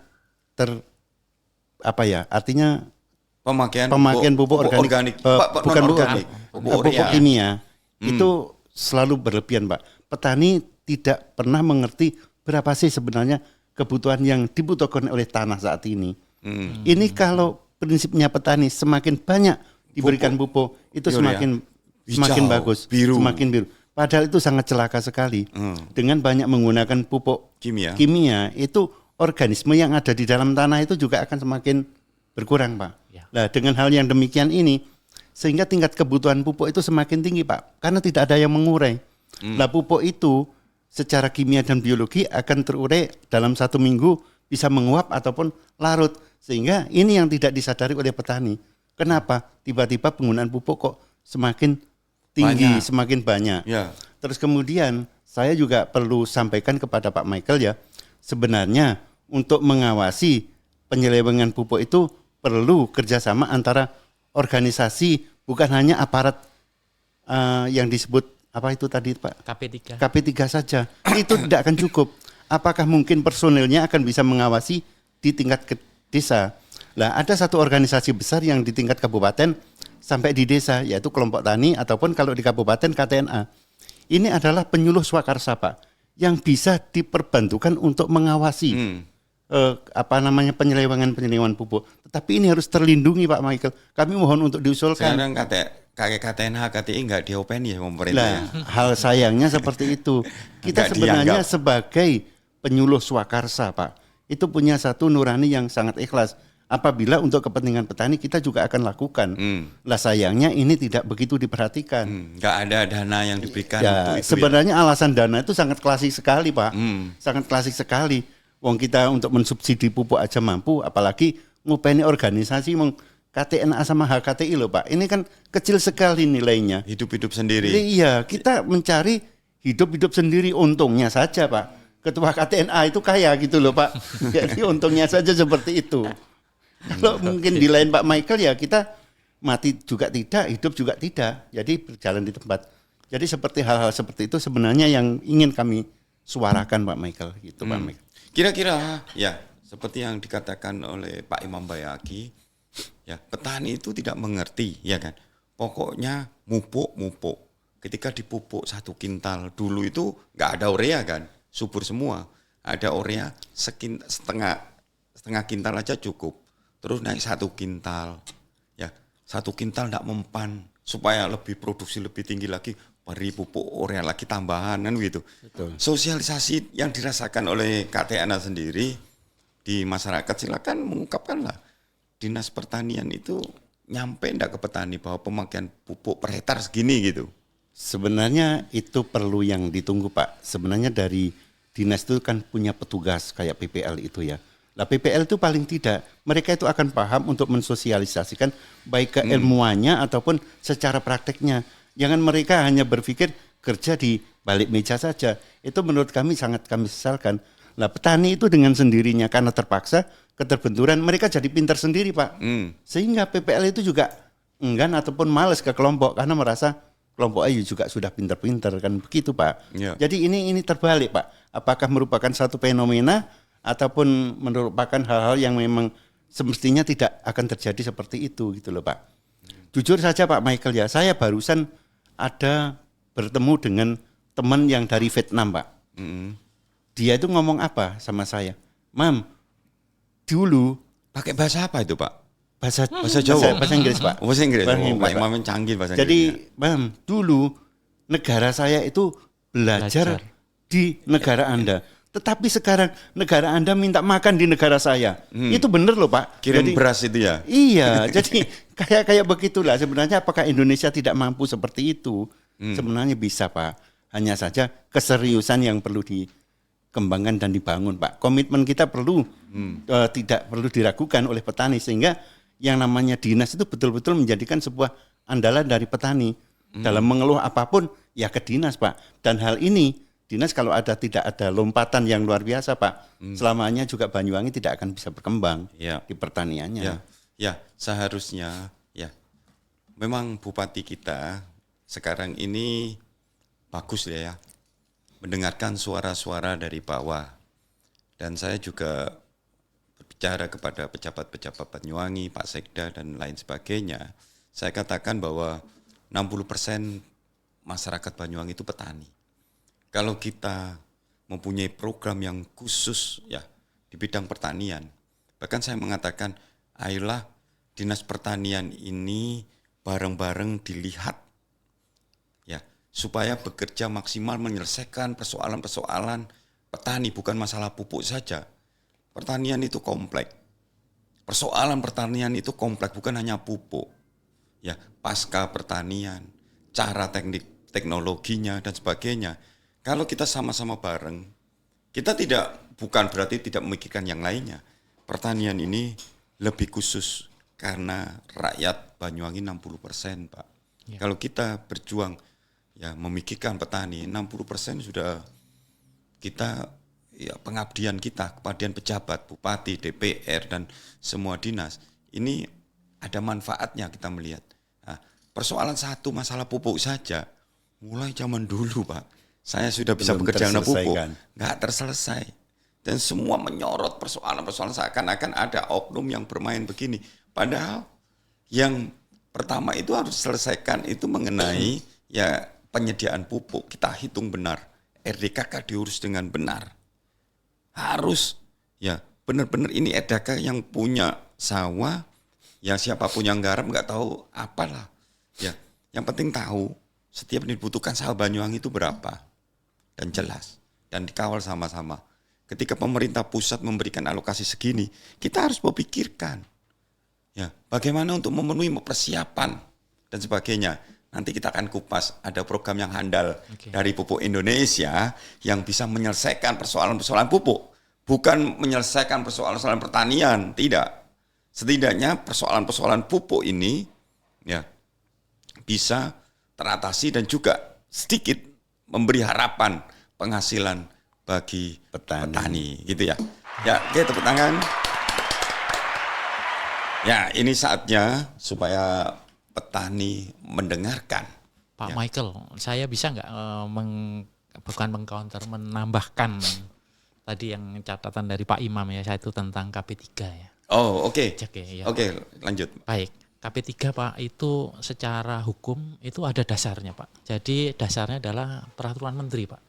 artinya pemakaian pupuk organik. Bukan pupuk kimia itu selalu berlebihan Pak. Petani tidak pernah mengerti berapa sih sebenarnya kebutuhan yang dibutuhkan oleh tanah saat ini. Ini kalau prinsipnya petani semakin banyak diberikan pupuk itu Iya, semakin semakin hijau, bagus, biru. semakin biru. Padahal itu sangat celaka sekali. Dengan banyak menggunakan pupuk Kimia. itu organisme yang ada di dalam tanah itu juga akan semakin berkurang, Pak. Ya. Nah, dengan hal yang demikian ini sehingga tingkat kebutuhan pupuk itu semakin tinggi, Pak, karena tidak ada yang mengurai. Nah, pupuk itu secara kimia dan biologi akan terurai dalam 1 minggu, bisa menguap ataupun larut, sehingga ini yang tidak disadari oleh petani. Kenapa? Tiba-tiba penggunaan pupuk kok semakin tinggi, semakin banyak. Ya. Terus kemudian saya juga perlu sampaikan kepada Pak Michael ya, sebenarnya untuk mengawasi penyelewengan pupuk itu perlu kerjasama antara organisasi, bukan hanya aparat yang disebut apa itu tadi Pak? KP3. KP3 saja. Itu tidak akan cukup. Apakah mungkin personilnya akan bisa mengawasi di tingkat desa? Lah, ada satu organisasi besar yang di tingkat kabupaten sampai di desa, yaitu kelompok tani ataupun kalau di kabupaten KTNA. Ini adalah penyuluh swakarsa, Pak, yang bisa diperbantukan untuk mengawasi penyelewengan pupuk. Tetapi ini harus terlindungi, Pak Michael. Kami mohon untuk diusulkan. Sekarang KTNH, KTI nggak diopeni ya pemerintah. Nah, hal sayangnya seperti itu. Kita Nggak sebenarnya dianggap. sebagai penyuluh swakarsa, Pak, itu punya satu nurani yang sangat ikhlas. Apabila untuk kepentingan petani kita juga akan lakukan. Lah sayangnya ini tidak begitu diperhatikan. Nggak ada dana yang diberikan Ya, untuk itu. sebenarnya alasan dana itu sangat klasik sekali, Pak. Sangat klasik sekali. Wong kita untuk mensubsidi pupuk aja mampu, apalagi ngupeni organisasi KTNA sama HKTI loh, Pak. Ini kan kecil sekali nilainya. Hidup-hidup sendiri. Iya, kita mencari hidup-hidup sendiri, untungnya saja, Pak. Ketua KTNA itu kaya gitu loh, Pak. Jadi untungnya saja seperti itu. Kalau mungkin di lain Pak Michael ya kita mati juga tidak, hidup juga tidak. Jadi berjalan di tempat. Jadi seperti hal-hal seperti itu sebenarnya yang ingin kami suarakan Pak Michael gitu Pak Michael. Kira-kira ya seperti yang dikatakan oleh Pak Imam Bayaki, ya petani itu tidak mengerti, ya kan. Pokoknya mupuk. Ketika dipupuk 1 kintal dulu itu nggak ada urea kan, subur semua. Ada urea setengah kintal aja cukup. Terus naik 1 kintal, ya 1 kintal nggak mempan supaya lebih produksi lebih tinggi lagi, beri pupuk urea lagi tambahan kan gitu. Betul. Sosialisasi yang dirasakan oleh KTNA sendiri di masyarakat silakan mengungkapkanlah. Dinas Pertanian itu nyampe enggak ke petani bahwa pemakaian pupuk per hektar segini gitu. Sebenarnya itu perlu yang ditunggu Pak. Sebenarnya dari dinas itu kan punya petugas kayak PPL itu ya. Nah PPL itu paling tidak mereka itu akan paham untuk mensosialisasikan baik keilmuannya ataupun secara prakteknya. Jangan mereka hanya berpikir kerja di balik meja saja. Itu menurut kami sangat kami sesalkan. Nah petani itu dengan sendirinya karena terpaksa keterbenturan mereka jadi pintar sendiri Pak. Sehingga PPL itu juga enggan ataupun malas ke kelompok karena merasa kelompok ayu juga sudah pintar-pintar kan begitu Pak. Ya. Jadi ini terbalik Pak. Apakah merupakan satu fenomena ataupun merupakan hal-hal yang memang semestinya tidak akan terjadi seperti itu gitu loh Pak. Jujur saja Pak Michael ya, saya barusan ada bertemu dengan teman yang dari Vietnam Pak. Dia itu ngomong apa sama saya? Mam, dulu Pakai bahasa apa itu Pak? bahasa Jawa? bahasa Inggris Pak. Bahasa Inggris. Bahasa Oh, Inggris, Pak Pak. Imam canggih bahasa Inggris. Jadi, Mam, dulu negara saya itu belajar di negara Anda. Tetapi sekarang negara Anda minta makan di negara saya. Itu benar loh Pak. Kirim Jadi, beras itu ya. Iya, jadi kayak begitulah. Sebenarnya apakah Indonesia tidak mampu seperti itu? Sebenarnya bisa Pak. Hanya saja keseriusan yang perlu dikembangkan dan dibangun Pak. Komitmen kita perlu tidak perlu diragukan oleh petani sehingga yang namanya dinas itu betul-betul menjadikan sebuah andalan dari petani dalam mengeluh apapun ya ke dinas Pak. Dan hal ini dinas kalau tidak ada lompatan yang luar biasa Pak, selamanya juga Banyuwangi tidak akan bisa berkembang di pertaniannya. Ya, seharusnya ya. Memang bupati kita sekarang ini bagus ya, mendengarkan suara-suara dari bawah. Dan saya juga berbicara kepada pejabat-pejabat Banyuwangi, Pak Sekda dan lain sebagainya. Saya katakan bahwa 60% masyarakat Banyuwangi itu petani. Kalau kita mempunyai program yang khusus ya di bidang pertanian, bahkan saya mengatakan, ayolah Dinas Pertanian ini bareng-bareng dilihat ya, supaya bekerja maksimal menyelesaikan persoalan-persoalan petani, bukan masalah pupuk saja. Pertanian itu kompleks. Persoalan pertanian itu kompleks, bukan hanya pupuk. Ya, pasca pertanian, cara teknik teknologinya dan sebagainya. Kalau kita sama-sama bareng, kita bukan berarti tidak memikirkan yang lainnya. Pertanian ini lebih khusus karena rakyat Banyuwangi 60%, Pak. Ya. Kalau kita berjuang ya memikirkan petani, 60% sudah kita ya pengabdian kita kepada pejabat, bupati, DPR dan semua dinas. Ini ada manfaatnya kita melihat. Nah, persoalan satu masalah pupuk saja, mulai zaman dulu Pak, saya sudah bisa bekerja dengan pupuk, nggak terselesai. Dan semua menyorot persoalan-persoalan seakan-akan ada oknum yang bermain begini. Padahal yang pertama itu harus diselesaikan itu mengenai ya penyediaan pupuk. Kita hitung benar, RDKK diurus dengan benar. Harus ya benar-benar ini RDKK yang punya sawah, ya siapapun yang garap nggak tahu apalah. Ya, yang penting tahu setiap dibutuhkan sawah Banyuwangi itu berapa dan jelas dan dikawal sama-sama. Ketika pemerintah pusat memberikan alokasi segini, kita harus memikirkan ya bagaimana untuk memenuhi persiapan dan sebagainya. Nanti kita akan kupas, ada program yang handal dari Pupuk Indonesia yang bisa menyelesaikan persoalan-persoalan pupuk. Bukan menyelesaikan persoalan-persoalan pertanian, tidak. Setidaknya persoalan-persoalan pupuk ini ya bisa teratasi dan juga sedikit memberi harapan penghasilan bagi petani gitu ya. Ya, oke, tepuk tangan. Ya, ini saatnya supaya petani mendengarkan. Pak ya. Michael, saya bisa nggak bukan mengcounter, menambahkan tadi yang catatan dari Pak Imam ya, saya itu tentang KP3 ya. Oh, oke. Ya. Oke, lanjut. Baik, KP3 Pak itu secara hukum itu ada dasarnya Pak. Jadi dasarnya adalah peraturan menteri Pak.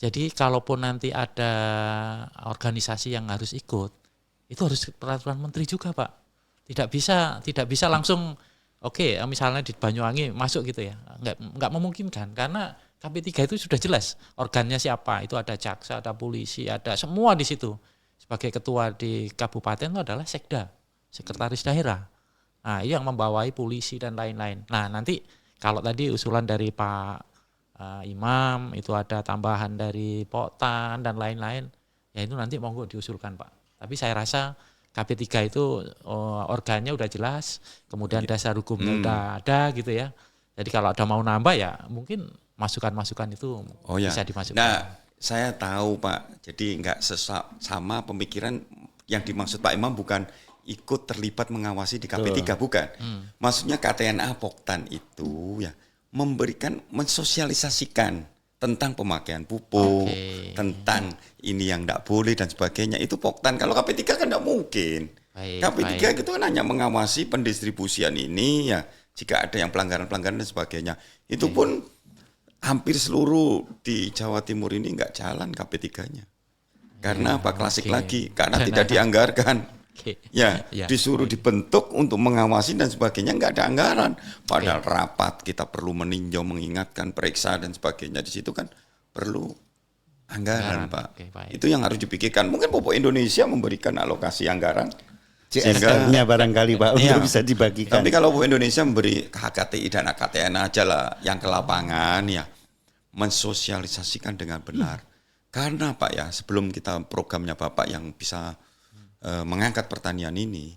Jadi kalaupun nanti ada organisasi yang harus ikut, itu harus peraturan menteri juga Pak. Tidak bisa langsung misalnya di Banyuwangi masuk gitu ya, nggak memungkinkan karena KP3 itu sudah jelas organnya siapa, itu ada jaksa, ada polisi, ada semua di situ. Sebagai ketua di kabupaten itu adalah sekda, sekretaris daerah. Nah, ini yang membawai polisi dan lain-lain. Nah, nanti kalau tadi usulan dari Pak Imam itu ada tambahan dari Poktan dan lain-lain, ya itu nanti monggo diusulkan Pak. Tapi saya rasa KP3 itu organnya udah jelas, kemudian dasar hukumnya udah ada gitu ya. Jadi kalau ada mau nambah ya mungkin masukan-masukan itu bisa dimasukkan. Nah, saya tahu Pak, jadi nggak sama pemikiran yang dimaksud Pak Imam bukan ikut terlibat mengawasi di KP3, bukan. Maksudnya KTNA Poktan itu ya mensosialisasikan tentang pemakaian pupuk, tentang ini yang tidak boleh dan sebagainya. Itu Poktan. Kalau KP3 kan tidak mungkin. KP3 itu kan hanya mengawasi pendistribusian ini ya. Jika ada yang pelanggaran-pelanggaran dan sebagainya. Itu pun hampir seluruh di Jawa Timur ini nggak jalan KP3-nya. Karena apa? Klasik lagi. Karena tidak dianggarkan. Ya, disuruh dibentuk untuk mengawasi dan sebagainya, nggak ada anggaran. Padahal rapat kita perlu meninjau, mengingatkan, periksa dan sebagainya. Di situ kan perlu anggaran Pak. Itu yang harus dipikirkan. Mungkin Pupuk Indonesia memberikan alokasi anggaran. CSR-nya barangkali Pak untuk bisa dibagikan. Tapi kalau Pupuk Indonesia memberi HKTI dan AKTN aja lah, yang ke lapangan ya mensosialisasikan dengan benar. Karena Pak ya, sebelum kita programnya Bapak yang bisa mengangkat pertanian ini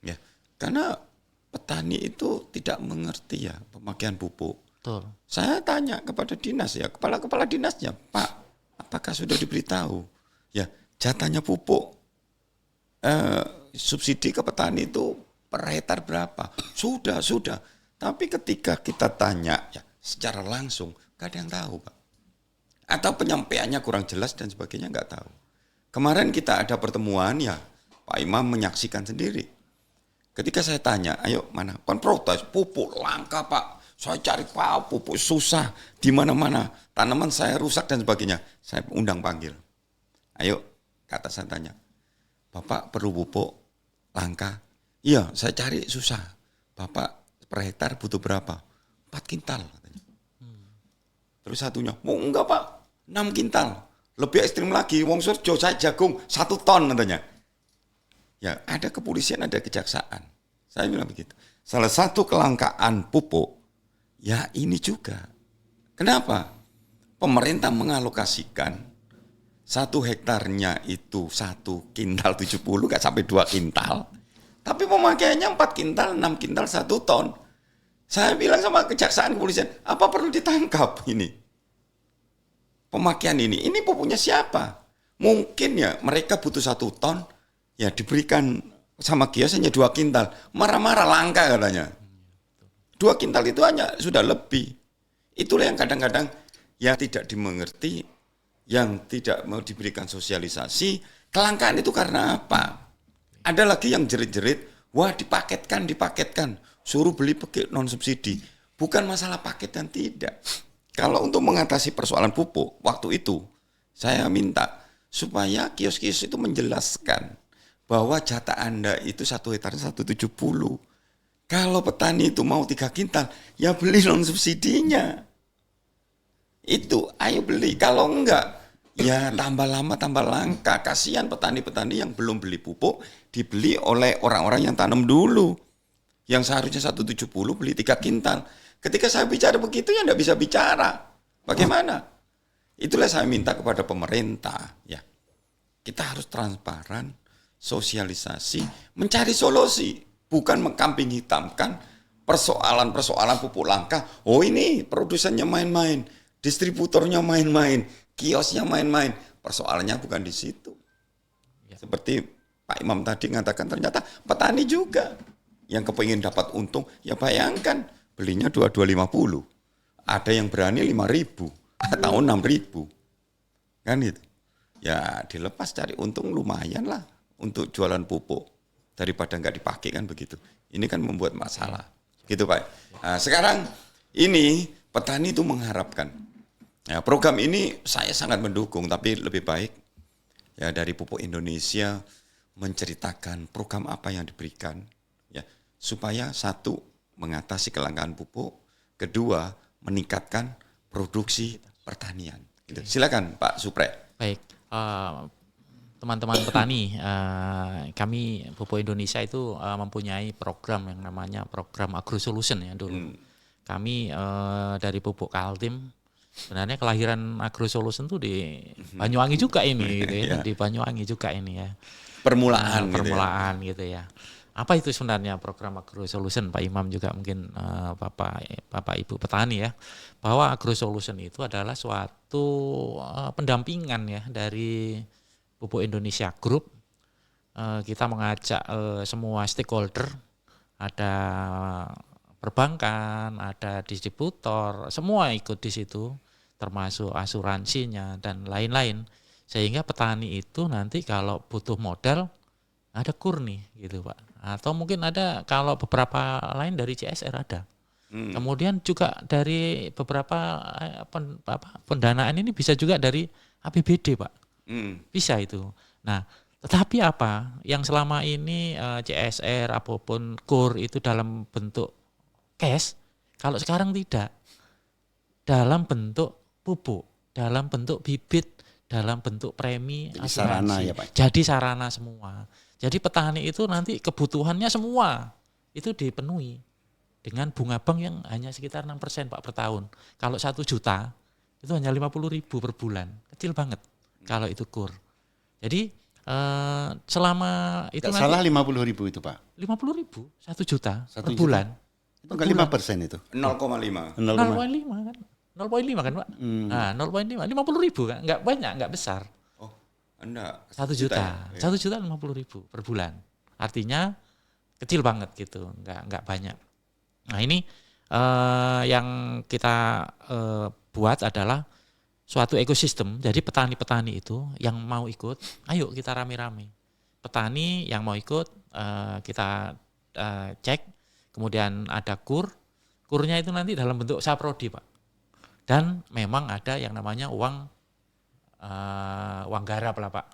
ya, karena petani itu tidak mengerti ya pemakaian pupuk. Betul. Saya tanya kepada dinas ya, kepala dinasnya, Pak, apakah sudah diberitahu ya jatahnya pupuk subsidi ke petani itu per hektar berapa? Sudah. Tapi ketika kita tanya ya secara langsung, gak ada yang tahu Pak. Atau penyampaiannya kurang jelas dan sebagainya nggak tahu. Kemarin kita ada pertemuan ya, Pak Imam menyaksikan sendiri. Ketika saya tanya, ayo mana? Kan protes, pupuk langka Pak. Saya cari Pak, pupuk susah di mana-mana. Tanaman saya rusak dan sebagainya. Saya undang panggil. Ayo, kata saya tanya, Bapak perlu pupuk langka? Iya, saya cari susah. Bapak per hektar butuh berapa? 4 kintal katanya. Terus satunya, oh enggak Pak, 6 kintal. Lebih ekstrim lagi, wong Surjo saya jagung 1 ton katanya. Ya, ada kepolisian, ada kejaksaan. Saya bilang begitu. Salah satu kelangkaan pupuk, ya ini juga. Kenapa? Pemerintah mengalokasikan 1 hektarnya itu 1 kintal 70, gak sampai 2 kintal. Tapi pemakaiannya 4 kintal, 6 kintal, 1 ton. Saya bilang sama kejaksaan kepolisian, apa perlu ditangkap ini? Pemakaian ini pupuknya siapa? Mungkin ya mereka butuh 1 ton, ya diberikan sama kios hanya 2 kintal. Marah-marah langka katanya. 2 kintal itu hanya sudah lebih. Itulah yang kadang-kadang yang tidak dimengerti, yang tidak mau diberikan sosialisasi. Kelangkaan itu karena apa? Ada lagi yang jerit-jerit, wah dipaketkan, suruh beli pakai non subsidi. Bukan masalah paket dan tidak. Kalau untuk mengatasi persoalan pupuk, waktu itu saya minta supaya kios-kios itu menjelaskan bahwa jatah Anda itu 1 hektar 170. Kalau petani itu mau 3 kintal, ya beli non subsidinya. Itu, ayo beli. Kalau enggak, ya tambah lama tambah langka. Kasihan petani-petani yang belum beli pupuk, dibeli oleh orang-orang yang tanam dulu. Yang seharusnya 170 beli 3 kintal. Ketika saya bicara begitu ya enggak bisa bicara. Bagaimana? Itulah saya minta kepada pemerintah. Ya, kita harus transparan, sosialisasi, mencari solusi. Bukan mengkambing hitamkan persoalan-persoalan pupuk langka. Oh ini produsennya main-main, distributornya main-main, kiosnya main-main. Persoalannya bukan di situ. Seperti Pak Imam tadi mengatakan ternyata petani juga yang kepingin dapat untung. Ya bayangkan belinya 2250. Ada yang berani 5.000 atau 6.000. Kan itu. Ya dilepas cari untung lumayan lah untuk jualan pupuk. Daripada nggak dipakai kan begitu. Ini kan membuat masalah. Gitu Pak. Nah, sekarang ini petani itu mengharapkan. Ya, program ini saya sangat mendukung, tapi lebih baik ya dari Pupuk Indonesia menceritakan program apa yang diberikan. Ya, supaya 1, mengatasi kelangkaan pupuk. 2, meningkatkan produksi pertanian. Gitu. Silakan Pak Supre. Baik. Teman-teman petani, kami Pupuk Indonesia itu mempunyai program yang namanya program Agro Solution ya dulu. Kami dari Pupuk Kaltim, sebenarnya kelahiran Agro Solution tuh di Banyuwangi juga ini, gitu ya. Di Banyuwangi juga ini ya. Permulaan gitu ya. Apa itu sebenarnya program Agro Solution? Pak Imam juga mungkin Bapak Ibu petani ya, bahwa Agro Solution itu adalah suatu pendampingan ya dari Pupuk Indonesia Group. Kita mengajak semua stakeholder, ada perbankan, ada distributor, semua ikut di situ, termasuk asuransinya dan lain-lain. Sehingga petani itu nanti kalau butuh modal, ada KUR nih gitu Pak. Atau mungkin ada kalau beberapa lain dari CSR ada. Kemudian juga dari beberapa pendanaan ini bisa juga dari APBD Pak. Bisa itu. Nah, tetapi apa yang selama ini CSR apapun KUR itu dalam bentuk cash, kalau sekarang tidak, dalam bentuk pupuk, dalam bentuk bibit, dalam bentuk premi, jadi sarana ya Pak. Jadi sarana semua. Jadi petani itu nanti kebutuhannya semua itu dipenuhi dengan bunga bank yang hanya sekitar 6% Pak per tahun. Kalau 1 juta itu hanya 50.000 per bulan, kecil banget. Kalau itu KUR. Jadi selama itu nanti salah 50.000 itu Pak. 50.000, 1 juta 1 per juta. bulan. Itu enggak 5% itu. 0,5. 0,5 kan. 0,5 kan Pak? Nah, 0,5, 50.000 kan, enggak banyak, enggak besar. Oh, enggak. 1 juta. Ya? 1 juta 50.000 per bulan. Artinya kecil banget gitu, enggak banyak. Nah, ini yang kita buat adalah suatu ekosistem. Jadi petani-petani itu yang mau ikut, ayo kita rame-rame. Petani yang mau ikut kita cek, kemudian ada KUR. KUR-nya itu nanti dalam bentuk saprodi Pak. Dan memang ada yang namanya uang garap lah Pak.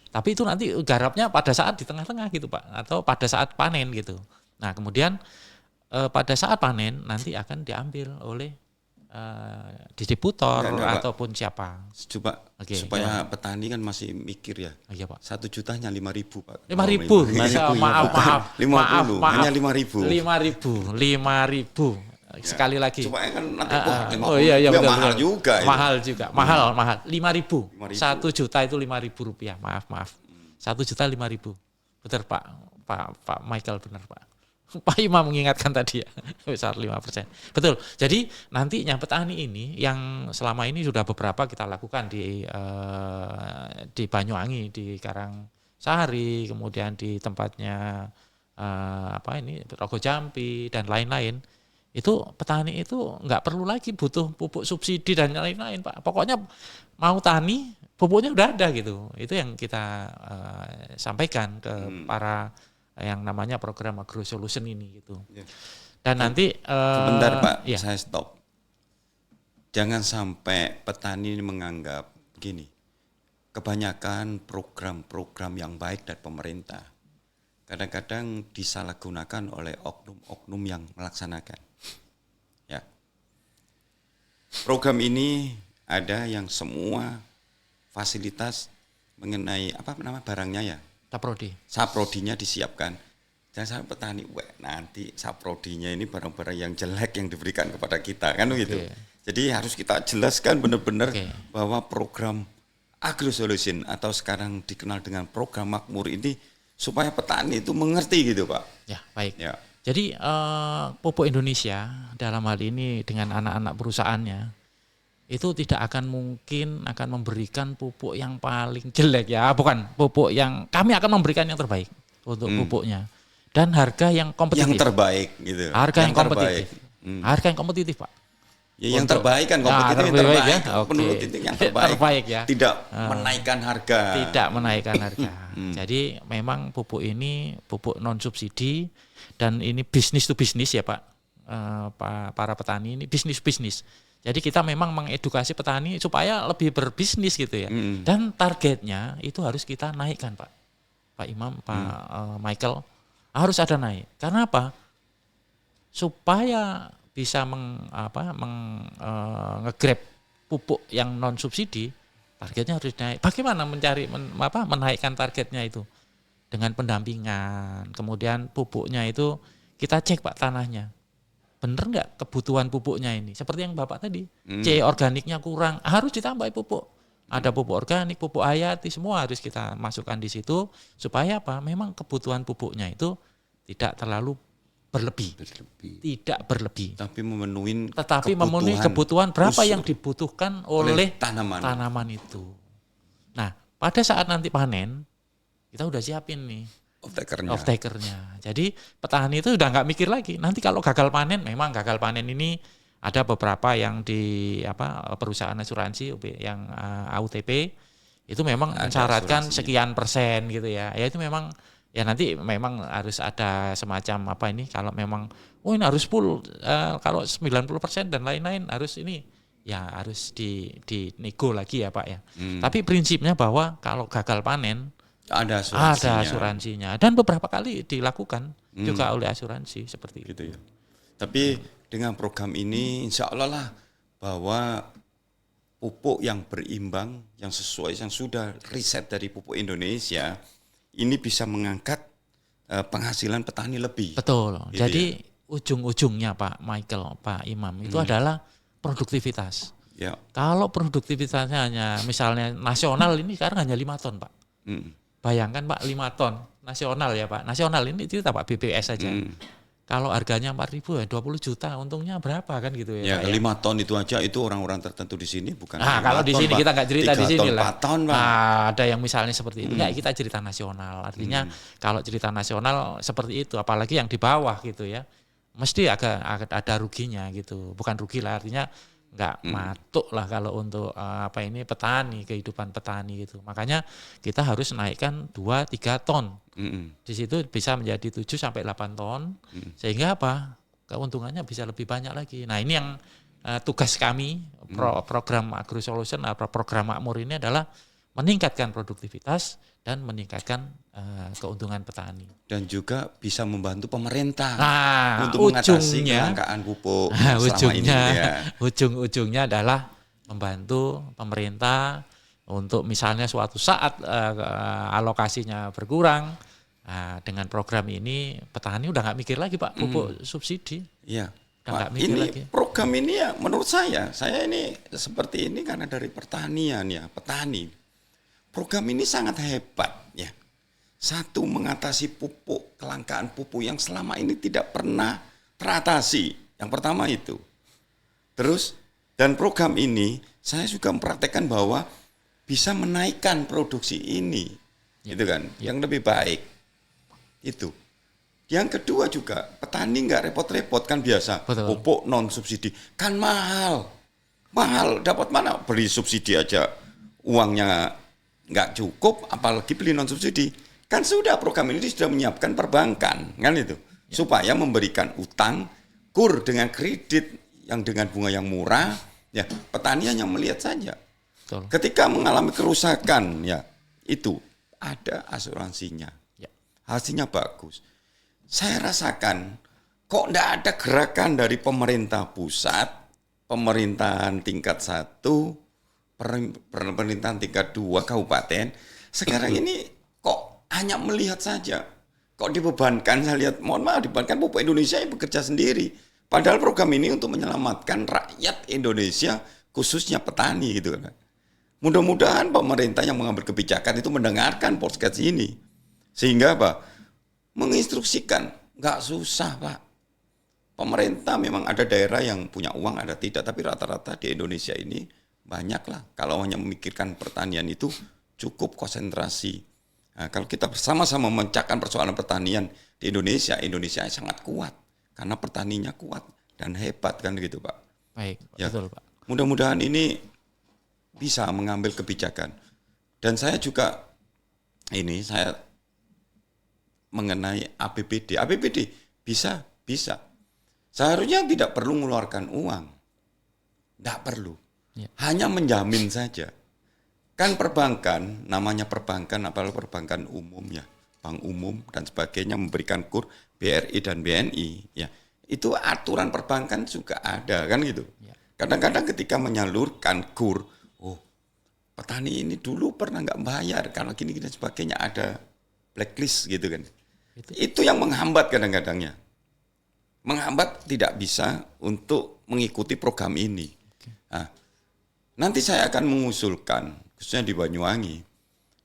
Tapi itu nanti garapnya pada saat di tengah-tengah gitu Pak, atau pada saat panen gitu. Nah kemudian pada saat panen nanti akan diambil oleh distributor Enggak, Pak. ataupun siapa. Coba Oke, supaya petani kan masih mikir ya. Iya Pak. 1 jutanya 5.000 Pak. 5.000, maaf, 50, hanya 5.000. 5.000. Sekali lagi. Supaya kan nanti wah 50. Oh iya Ya, betul, mahal betul. juga. itu. Mahal juga, mahal. 5.000. 5.000. 1 juta itu 5.000 rupiah. Maaf. 1 juta 5.000. Betul Pak Michael benar Pak. Pak Imam mengingatkan tadi ya, besar 5%. Betul. Jadi nantinya petani ini yang selama ini sudah beberapa kita lakukan di Banyuwangi, di Karangsari, kemudian di tempatnya Rogo Jampi dan lain-lain. Itu petani itu nggak perlu lagi butuh pupuk subsidi dan lain-lain Pak. Pokoknya mau tani pupuknya udah ada gitu. Itu yang kita sampaikan ke para yang namanya program Agro Solution ini gitu. Ya. Dan nanti Sebentar Pak, ya. saya stop. Jangan sampai petani ini menganggap gini. Kebanyakan program-program yang baik dari pemerintah kadang-kadang disalahgunakan oleh oknum-oknum yang melaksanakan. Ya. Program ini ada yang semua fasilitas mengenai barangnya ya. Saprodi. Saprodinya disiapkan. Jangan sampai petani, nanti saprodinya ini barang-barang yang jelek yang diberikan kepada kita kan gitu. Jadi harus kita jelaskan benar-benar bahwa program Agro Solution atau sekarang dikenal dengan program Makmur ini supaya petani itu mengerti gitu Pak. Ya baik. Ya. Jadi pupuk Indonesia dalam hal ini dengan anak-anak perusahaannya itu tidak akan mungkin akan memberikan pupuk yang paling jelek ya, bukan pupuk yang kami akan memberikan yang terbaik untuk pupuknya dan harga yang kompetitif. Yang terbaik gitu. Harga yang kompetitif. Harga yang kompetitif Pak. Ya, yang terbaik kan kompetitif yang terbaik ya. Menurut itu yang terbaik. Terbaik ya. Tidak menaikkan harga. Tidak menaikkan harga. Jadi memang pupuk ini pupuk non subsidi dan ini bisnis to bisnis ya Pak. Para petani ini bisnis. Jadi kita memang mengedukasi petani supaya lebih berbisnis gitu ya. Dan targetnya itu harus kita naikkan Pak Imam, Pak Michael, harus ada naik. Karena apa? Supaya bisa nge-grab pupuk yang non subsidi, targetnya harus naik. Bagaimana menaikkan targetnya itu? Dengan pendampingan, kemudian pupuknya itu kita cek Pak tanahnya. Bener nggak kebutuhan pupuknya ini? Seperti yang Bapak tadi, C organiknya kurang, harus ditambah pupuk. Ada pupuk organik, pupuk hayati, semua harus kita masukkan di situ supaya apa? Memang kebutuhan pupuknya itu tidak terlalu berlebih. Tidak berlebih. Tetapi memenuhi kebutuhan berapa yang dibutuhkan oleh tanaman itu. Nah, pada saat nanti panen, kita udah siapin nih off-takernya. Jadi petani itu udah nggak mikir lagi. Nanti kalau gagal panen, memang gagal panen ini ada beberapa yang di perusahaan asuransi yang AUTP itu memang mensyaratkan sekian persen gitu ya. Ya itu memang ya nanti memang harus ada semacam kalau memang ini harus full kalau 90% dan lain-lain harus ini ya harus dinego lagi ya Pak ya. Tapi prinsipnya bahwa kalau gagal panen ada asuransinya dan beberapa kali dilakukan juga oleh asuransi seperti itu. Ya. Tapi dengan program ini insya Allah lah bahwa pupuk yang berimbang, yang sesuai, yang sudah riset dari pupuk Indonesia ini bisa mengangkat penghasilan petani lebih. Betul. Gitu jadi ujung-ujungnya Pak Michael, Pak Imam itu adalah produktivitas. Ya. Kalau produktivitasnya hanya misalnya nasional ini sekarang hanya 5 ton Pak. Bayangkan Pak 5 ton nasional ya Pak. Nasional ini cerita Pak BPS saja. Kalau harganya 4.000 ya 20 juta, untungnya berapa kan gitu ya. Ya, 5 ton itu aja itu orang-orang tertentu di sini bukan. Nah, kalau di sini kita nggak cerita di sini lah. 4 ton, Pak. Ada yang misalnya seperti itu. Nggak, kita cerita nasional. Artinya kalau cerita nasional seperti itu, apalagi yang di bawah gitu ya. Mesti agak ada ruginya gitu. Bukan rugi lah, artinya nggak matuk lah kalau untuk petani, kehidupan petani gitu. Makanya kita harus naikkan 2-3 ton. Di situ bisa menjadi 7 sampai 8 ton. Sehingga keuntungannya bisa lebih banyak lagi. Nah, ini yang tugas kami program Agro Solution atau program Makmur ini adalah meningkatkan produktivitas dan meningkatkan keuntungan petani. Dan juga bisa membantu pemerintah Nah, untuk mengatasi ujungnya, kelangkaan pupuk selama ini. Ya. ujung-ujungnya adalah membantu pemerintah untuk misalnya suatu saat alokasinya berkurang. Nah, dengan program ini petani udah nggak mikir lagi Pak pupuk subsidi. Iya. Udah nggak Pak, mikir ini lagi. program ini ya menurut saya ini seperti ini karena dari pertanian ya, petani. Program ini sangat hebat ya. Satu, mengatasi pupuk, kelangkaan pupuk yang selama ini tidak pernah teratasi. Yang pertama itu. Terus, dan program ini saya juga mempraktekkan bahwa bisa menaikkan produksi ini. Gitu kan, yang lebih baik. Itu. Yang kedua juga, petani nggak repot-repot kan biasa. Betul. Pupuk non subsidi. Kan mahal. Mahal, dapat mana? Beli subsidi aja uangnya nggak cukup, apalagi beli non subsidi. Kan sudah program ini sudah menyiapkan perbankan, kan itu. Supaya memberikan utang, kur dengan kredit yang dengan bunga yang murah, ya petani hanya melihat saja. Betul. Ketika mengalami kerusakan, ya itu ada asuransinya. Ya. Hasilnya bagus. Saya rasakan kok enggak ada gerakan dari pemerintah pusat, pemerintahan tingkat 1, pemerintahan tingkat 2 kabupaten. Sekarang ini kok hanya melihat saja. Kok dibebankan, saya lihat, mohon maaf, dibebankan pupuk Indonesia yang bekerja sendiri. Padahal program ini untuk menyelamatkan rakyat Indonesia, khususnya petani gitu kan. Mudah-mudahan pemerintah yang mengambil kebijakan itu mendengarkan podcast ini. Sehingga apa? Menginstruksikan, nggak susah Pak. Pemerintah memang ada daerah yang punya uang, ada tidak. Tapi rata-rata di Indonesia ini banyak lah. Kalau hanya memikirkan pertanian itu cukup konsentrasi. Nah, kalau kita bersama-sama memecahkan persoalan pertanian di Indonesia, Indonesia sangat kuat. Karena petaninya kuat dan hebat kan gitu Pak. Baik, Ya. betul Pak. Mudah-mudahan ini bisa mengambil kebijakan. Dan saya juga saya mengenai APBD. APBD bisa. Seharusnya tidak perlu mengeluarkan uang. Tidak perlu. Ya. Hanya menjamin saja. Kan perbankan, namanya perbankan, apalagi perbankan umum ya, bank umum dan sebagainya memberikan kur BRI dan BNI ya. Itu aturan perbankan juga ada kan gitu. Ya. Kadang-kadang ketika menyalurkan kur, petani ini dulu pernah nggak bayar karena gini dan sebagainya, ada blacklist gitu kan. Itu yang menghambat kadang-kadangnya. Menghambat tidak bisa untuk mengikuti program ini. Nah, nanti saya akan mengusulkan, khususnya di Banyuwangi,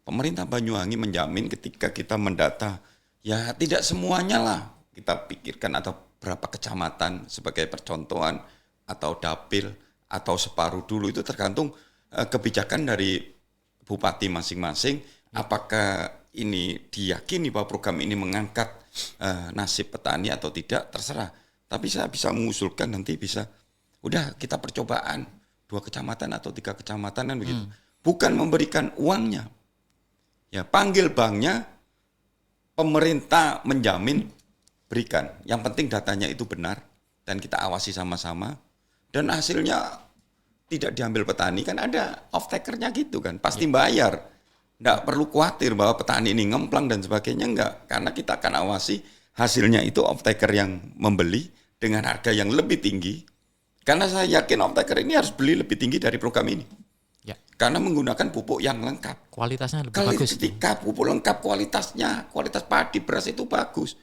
pemerintah Banyuwangi menjamin ketika kita mendata, ya tidak semuanya lah kita pikirkan, atau berapa kecamatan sebagai percontohan, atau dapil, atau separuh dulu, itu tergantung kebijakan dari bupati masing-masing, apakah ini diyakini bahwa program ini mengangkat nasib petani atau tidak, terserah. Tapi saya bisa mengusulkan nanti bisa, udah kita percobaan 2 kecamatan atau 3 kecamatan kan begitu. Bukan memberikan uangnya. Ya, panggil banknya, pemerintah menjamin berikan. Yang penting datanya itu benar dan kita awasi sama-sama. Dan hasilnya tidak diambil petani, kan ada off-takernya gitu kan. Pasti bayar. Nggak perlu khawatir bahwa petani ini ngemplang dan sebagainya, enggak. Karena kita akan awasi hasilnya itu off-taker yang membeli dengan harga yang lebih tinggi. Karena saya yakin off-taker ini harus beli lebih tinggi dari program ini. Ya. Karena menggunakan pupuk yang lengkap. Kualitasnya lebih Kalau bagus. ketika pupuk lengkap kualitasnya, kualitas padi beras itu bagus.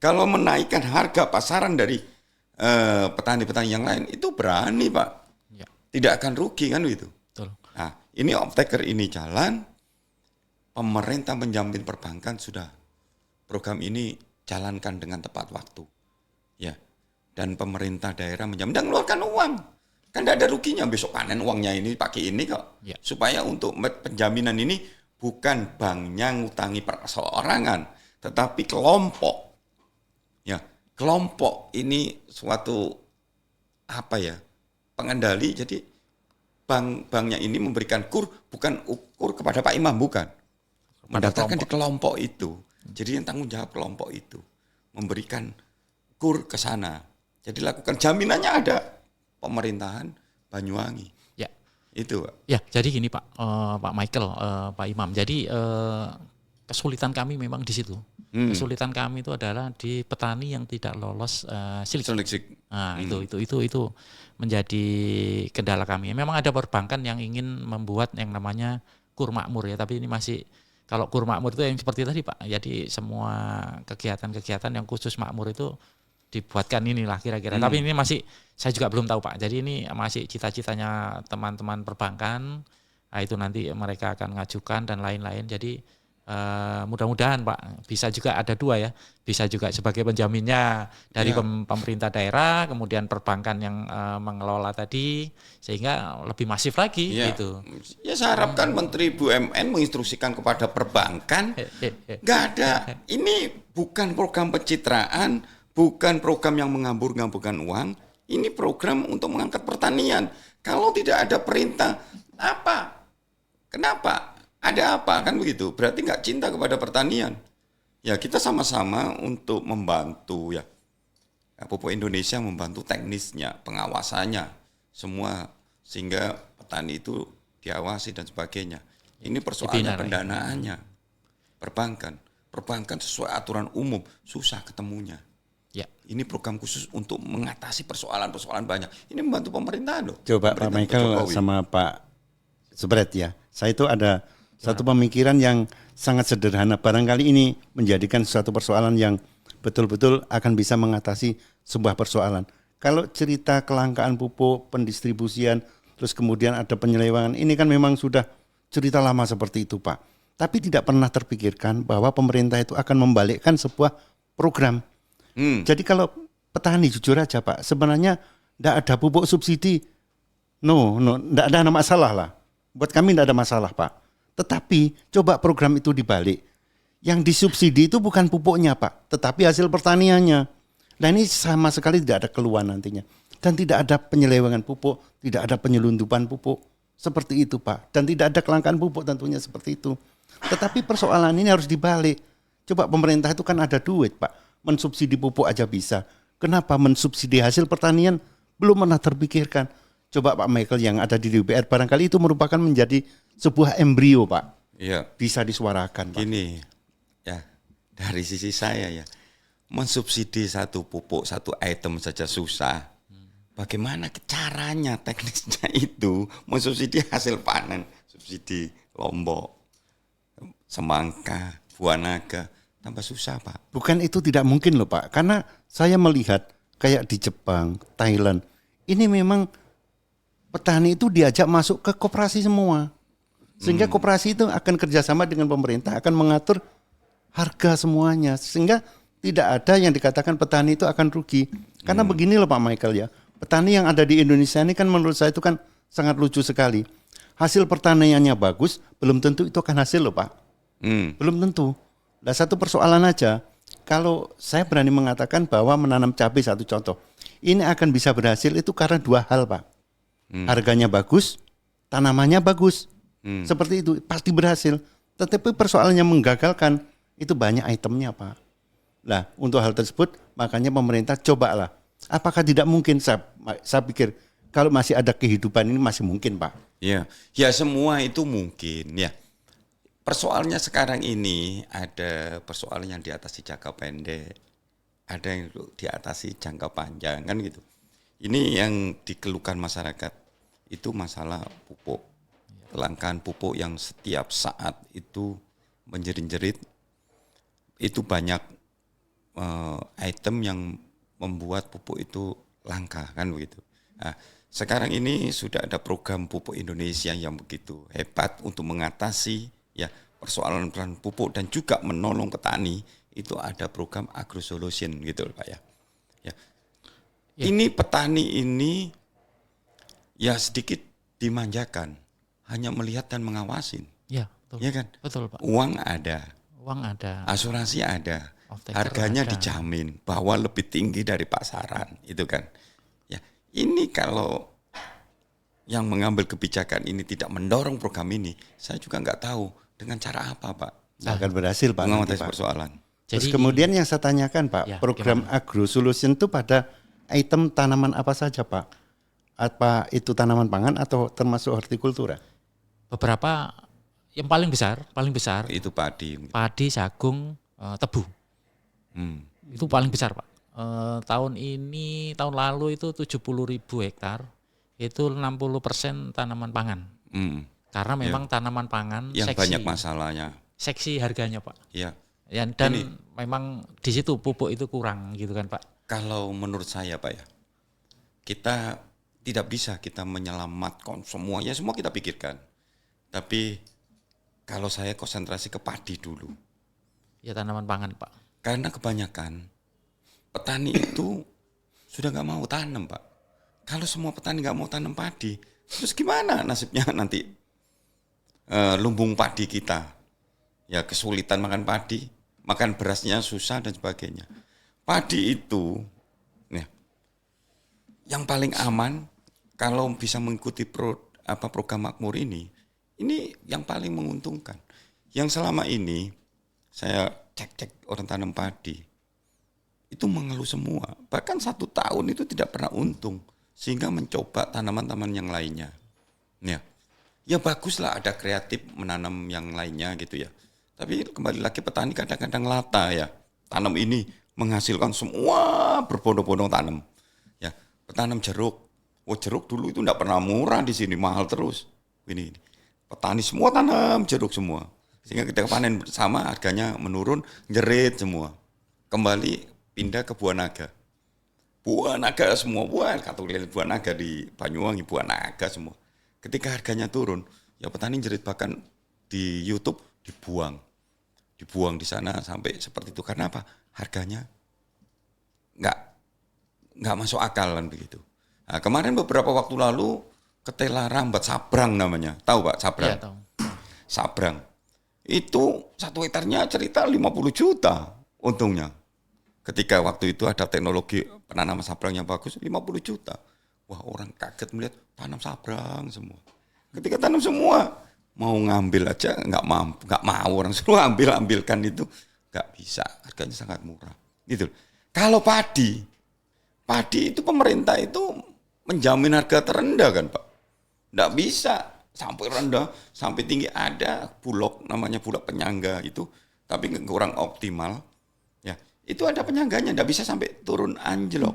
Kalau menaikkan harga pasaran dari petani-petani yang lain, itu berani Pak. Ya. Tidak akan rugi kan gitu. Betul. Nah, ini off-taker ini jalan, pemerintah menjamin perbankan sudah. Program ini jalankan dengan tepat waktu. Ya. Dan pemerintah daerah menjamin dan mengeluarkan uang. Kan tidak ada ruginya, besok panen uangnya ini pakai ini kok. Ya. Supaya untuk penjaminan ini bukan banknya ngutangi perorangan, tetapi kelompok. Ya, kelompok ini suatu pengendali. Jadi banknya ini memberikan kur, bukan ukur kepada Pak Imam, bukan. Mendaftarkan di kelompok itu. Jadi yang tanggung jawab kelompok itu memberikan kur ke sana. Jadi lakukan, jaminannya ada, pemerintahan Banyuwangi. Ya. Itu Pak. Ya, jadi gini Pak, Pak Michael, Pak Imam. Jadi kesulitan kami memang di situ. Kesulitan kami itu adalah di petani yang tidak lolos silik. Nah, itu menjadi kendala kami. Memang ada perbankan yang ingin membuat yang namanya kur makmur ya, tapi ini masih kalau kur makmur itu yang seperti tadi Pak. Jadi semua kegiatan-kegiatan yang khusus makmur itu dibuatkan inilah kira-kira. Tapi ini masih saya juga belum tahu Pak. Jadi ini masih cita-citanya teman-teman perbankan. Nah, itu nanti mereka akan ngajukan dan lain-lain. Jadi mudah-mudahan Pak bisa juga ada dua ya, bisa juga sebagai penjaminnya dari pemerintah daerah, kemudian perbankan yang mengelola tadi sehingga lebih masif lagi gitu. Ya saya harapkan Menteri BUMN menginstruksikan kepada perbankan, nggak ada, ini bukan program pencitraan, bukan program yang menghambur-hamburkan uang, ini program untuk mengangkat pertanian. Kalau tidak ada perintah, apa? Kenapa? Ada apa kan begitu? Berarti nggak cinta kepada pertanian. Ya kita sama-sama untuk membantu ya. Pupuk Indonesia membantu teknisnya, pengawasannya, semua sehingga petani itu diawasi dan sebagainya. Ini persoalan pendanaannya, perbankan sesuai aturan umum susah ketemunya. Ya. Ini program khusus untuk mengatasi persoalan-persoalan banyak. Ini membantu pemerintah loh. Coba Pak Michael sama Pak Subret ya. Saya itu ada satu pemikiran yang sangat sederhana. Barangkali ini menjadikan suatu persoalan yang betul-betul akan bisa mengatasi sebuah persoalan. Kalau cerita kelangkaan pupuk, pendistribusian, terus kemudian ada penyelewengan, ini kan memang sudah cerita lama seperti itu Pak. Tapi tidak pernah terpikirkan bahwa pemerintah itu akan membalikkan sebuah program. Jadi kalau petani jujur aja Pak, sebenarnya tidak ada pupuk subsidi. No, tidak ada masalah lah. Buat kami tidak ada masalah Pak. Tetapi coba program itu dibalik. Yang disubsidi itu bukan pupuknya Pak, tetapi hasil pertaniannya. Nah ini sama sekali tidak ada keluhan nantinya. Dan tidak ada penyelewengan pupuk, tidak ada penyelundupan pupuk. Seperti itu Pak. Dan tidak ada kelangkaan pupuk tentunya seperti itu. Tetapi persoalan ini harus dibalik. Coba pemerintah itu kan ada duit Pak. Mensubsidi pupuk aja bisa. Kenapa mensubsidi hasil pertanian belum pernah terpikirkan? Coba Pak Michael yang ada di DPR, barangkali itu merupakan menjadi sebuah embrio Pak. Iya. Bisa disuarakan Pak. Gini, ya dari sisi saya ya, mensubsidi satu pupuk, satu item saja susah. Bagaimana caranya, teknisnya itu mensubsidi hasil panen, subsidi lombok, semangka, buah naga, tambah susah Pak. Bukan itu tidak mungkin loh Pak, karena saya melihat kayak di Jepang, Thailand, ini memang petani itu diajak masuk ke koperasi semua. Sehingga koperasi itu akan kerjasama dengan pemerintah, akan mengatur harga semuanya. Sehingga tidak ada yang dikatakan petani itu akan rugi. Karena begini loh Pak Michael ya, petani yang ada di Indonesia ini kan menurut saya itu kan sangat lucu sekali. Hasil pertaniannya bagus, belum tentu itu akan hasil loh Pak. Belum tentu. Nah satu persoalan aja, kalau saya berani mengatakan bahwa menanam cabai satu contoh, ini akan bisa berhasil itu karena dua hal Pak. Harganya bagus, tanamannya bagus, seperti itu pasti berhasil. Tetapi persoalannya menggagalkan itu banyak itemnya Pak. Nah untuk hal tersebut makanya pemerintah cobalah. Apakah tidak mungkin? Saya pikir kalau masih ada kehidupan ini masih mungkin Pak. Ya, ya semua itu mungkin ya. Persoalannya sekarang ini ada persoalan yang diatasi jangka pendek, ada yang diatasi jangka panjang kan gitu. Ini yang dikeluhkan masyarakat itu masalah pupuk, kelangkaan pupuk yang setiap saat itu menjerit-jerit, itu banyak item yang membuat pupuk itu langka kan begitu. Nah, sekarang ini sudah ada program pupuk Indonesia yang begitu hebat untuk mengatasi ya persoalan pupuk dan juga menolong petani. Itu ada program AgroSolution gitu Pak ya. Ini petani ini ya sedikit dimanjakan, hanya melihat dan mengawasin. Ya, betul. Ya kan? Betul Pak. Uang ada, asuransi ada, harganya dijamin bahwa lebih tinggi dari pasaran, itu kan. Ya, ini kalau yang mengambil kebijakan ini tidak mendorong program ini, saya juga nggak tahu dengan cara apa Pak. Akan berhasil Pak. Mengatasi persoalan. Terus kemudian yang saya tanyakan Pak, program AgroSolution itu pada item tanaman apa saja Pak? apa itu tanaman pangan atau termasuk hortikultura? Beberapa yang paling besar Itu padi. padi, jagung, tebu. Itu paling besar Pak. Tahun lalu itu 70.000 hektar, itu 60% tanaman pangan. Karena memang tanaman pangan Yang banyak masalahnya. seksi harganya Pak. Ya. Dan memang di situ pupuk itu kurang gitu kan Pak. Kalau menurut saya Pak ya, kita tidak bisa kita menyelamatkan semuanya, semua kita pikirkan. Tapi kalau saya konsentrasi ke padi dulu. Ya tanaman pangan Pak. Karena kebanyakan petani itu sudah nggak mau tanam Pak. Kalau semua petani nggak mau tanam padi, terus gimana nasibnya nanti lumbung padi kita? Ya kesulitan makan padi, makan berasnya susah dan sebagainya. Padi itu yang paling aman kalau bisa mengikuti program makmur ini yang paling menguntungkan. Yang selama ini saya cek orang tanam padi itu mengeluh semua. Bahkan 1 tahun itu tidak pernah untung sehingga mencoba tanaman-tanaman yang lainnya. Ya baguslah ada kreatif menanam yang lainnya gitu ya. Tapi kembali lagi petani kadang-kadang lata ya. Tanam ini menghasilkan semua berbondong-bondong tanam. Ya, petanam jeruk. Jeruk dulu itu tidak pernah murah di sini, mahal terus. Ini. Petani semua tanam jeruk semua. Sehingga ketika panen bersama harganya menurun, jerit semua. Kembali pindah ke buah naga. Buah naga semua, buah naga di Banyuwangi, buah naga semua. Ketika harganya turun, ya petani jerit, bahkan di YouTube dibuang di sana sampai seperti itu. Karena apa? Harganya nggak masuk akal kan begitu. Nah, kemarin beberapa waktu lalu ketela rambat sabrang namanya, tahu Pak sabrang? Iya, tahu. Sabrang itu 1 hektarnya cerita 50 juta untungnya. Ketika waktu itu ada teknologi penanaman sabrang yang bagus, 50 juta. Wah, orang kaget melihat tanam sabrang semua. Ketika tanam semua, mau ngambil aja nggak mau orang suruh ambilkan itu nggak bisa, harganya sangat murah. Gitu. Kalau padi itu pemerintah itu menjamin harga terendah kan Pak. Nggak bisa sampai rendah, sampai tinggi. Ada bulog, namanya bulog penyangga itu, tapi kurang optimal. Ya, itu ada penyangganya, nggak bisa sampai turun anjlok.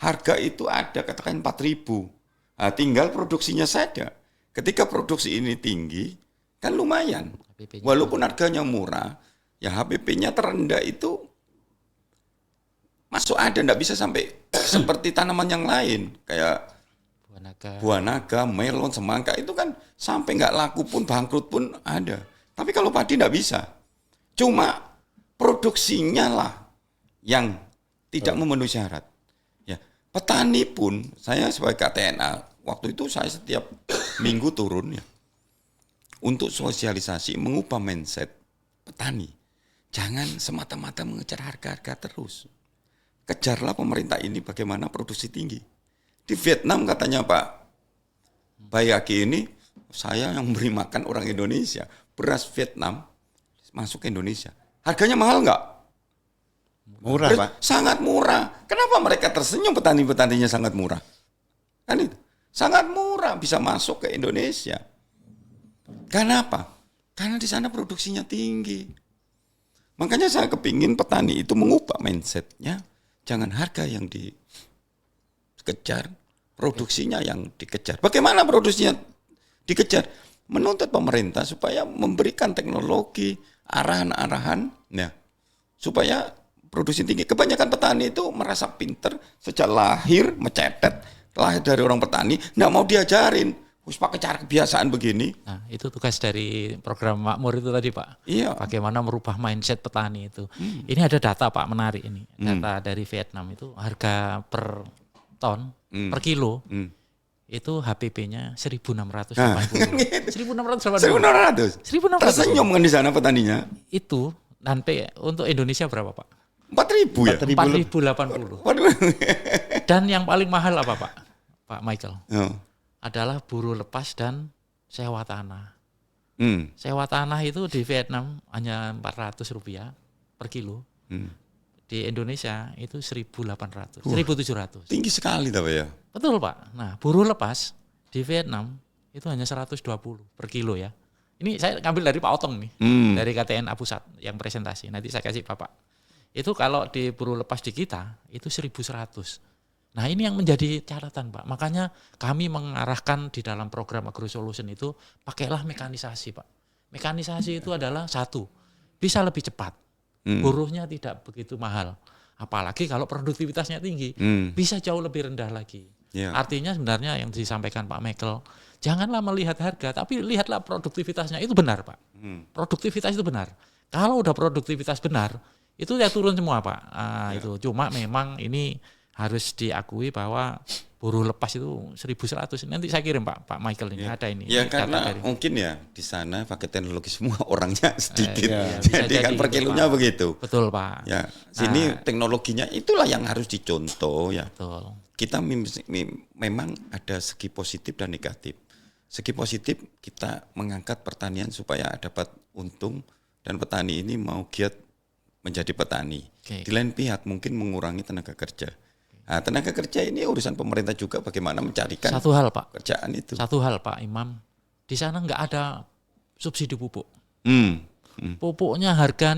Harga itu ada, katakan 4.000. Nah, tinggal produksinya saja. Ketika produksi ini tinggi, kan lumayan. Walaupun harganya murah, ya HPP-nya terendah itu masuk ada, nggak bisa sampai seperti tanaman yang lain. Kayak buah naga, melon, semangka itu kan sampai nggak laku pun, bangkrut pun ada. Tapi kalau padi nggak bisa. Cuma produksinya lah yang tidak memenuhi syarat. Ya, petani pun, saya sebagai KTNA, waktu itu saya setiap minggu turun ya untuk sosialisasi, mengubah mindset petani. Jangan semata-mata mengejar harga-harga terus. Kejarlah pemerintah ini bagaimana produksi tinggi. Di Vietnam katanya Pak Bayaki ini, saya yang beri makan orang Indonesia. Beras Vietnam masuk ke Indonesia. Harganya mahal nggak? Murah Pak. Sangat murah. Kenapa mereka tersenyum, petani-petaninya sangat murah? Kan itu. Sangat murah bisa masuk ke Indonesia. Kenapa? Karena di sana produksinya tinggi. Makanya saya kepingin petani itu mengubah mindsetnya. Jangan harga yang dikejar, produksinya yang dikejar. Bagaimana produksinya dikejar? Menuntut pemerintah supaya memberikan teknologi, arahan-arahan, ya, supaya produksi tinggi. Kebanyakan petani itu merasa pinter sejak lahir, mecetet. Lahir dari orang petani, nggak mau diajarin. Harus pakai cara kebiasaan begini. Nah, itu tugas dari program Makmur itu tadi Pak. Iya. Bagaimana merubah mindset petani itu. Ini ada data Pak, menarik ini. Data dari Vietnam itu harga per ton, per kilo, itu HPP-nya 1.680. 1.680. 1.600. Tersenyum kan di sana petaninya. Itu nanti untuk Indonesia berapa Pak? 4.000 ya? 4.080. Dan yang paling mahal apa Pak Michael? Oh. Adalah buruh lepas dan sewa tanah. Hmm. Sewa tanah itu di Vietnam hanya Rp400 per kilo. Di Indonesia itu 1.800, 1.700. Tinggi sekali tapi ya. Betul Pak. Nah buruh lepas di Vietnam itu hanya 120 per kilo ya. Ini saya ngambil dari Pak Otong nih, dari KTN Pusat yang presentasi. Nanti saya kasih Bapak. Itu kalau di buruh lepas di kita itu 1.100. Nah ini yang menjadi catatan Pak. Makanya kami mengarahkan di dalam program AgroSolution itu pakailah mekanisasi Pak. Mekanisasi itu adalah satu, bisa lebih cepat. Buruhnya tidak begitu mahal. Apalagi kalau produktivitasnya tinggi, bisa jauh lebih rendah lagi. Yeah. Artinya sebenarnya yang disampaikan Pak Michael, janganlah melihat harga, tapi lihatlah produktivitasnya. Itu benar Pak. Produktivitas itu benar. Kalau udah produktivitas benar, itu ya turun semua Pak. Itu cuma memang ini harus diakui bahwa buruh lepas itu 1.100. Nanti saya kirim Pak Michael ini ada ini. Ya karena mungkin ya di sana pakai teknologi semua orangnya sedikit. Jadi kan per kilonya begitu. Betul Pak. Ya, sini teknologinya itulah yang harus dicontoh ya. Betul. Kita memang ada segi positif dan negatif. Segi positif kita mengangkat pertanian supaya dapat untung dan petani ini mau giat menjadi petani. Di lain pihak mungkin mengurangi tenaga kerja. Nah, tenaga kerja ini urusan pemerintah juga bagaimana mencarikan satu hal Pak. Kerjaan itu. Satu hal Pak Imam, di sana nggak ada subsidi pupuk. Pupuknya harga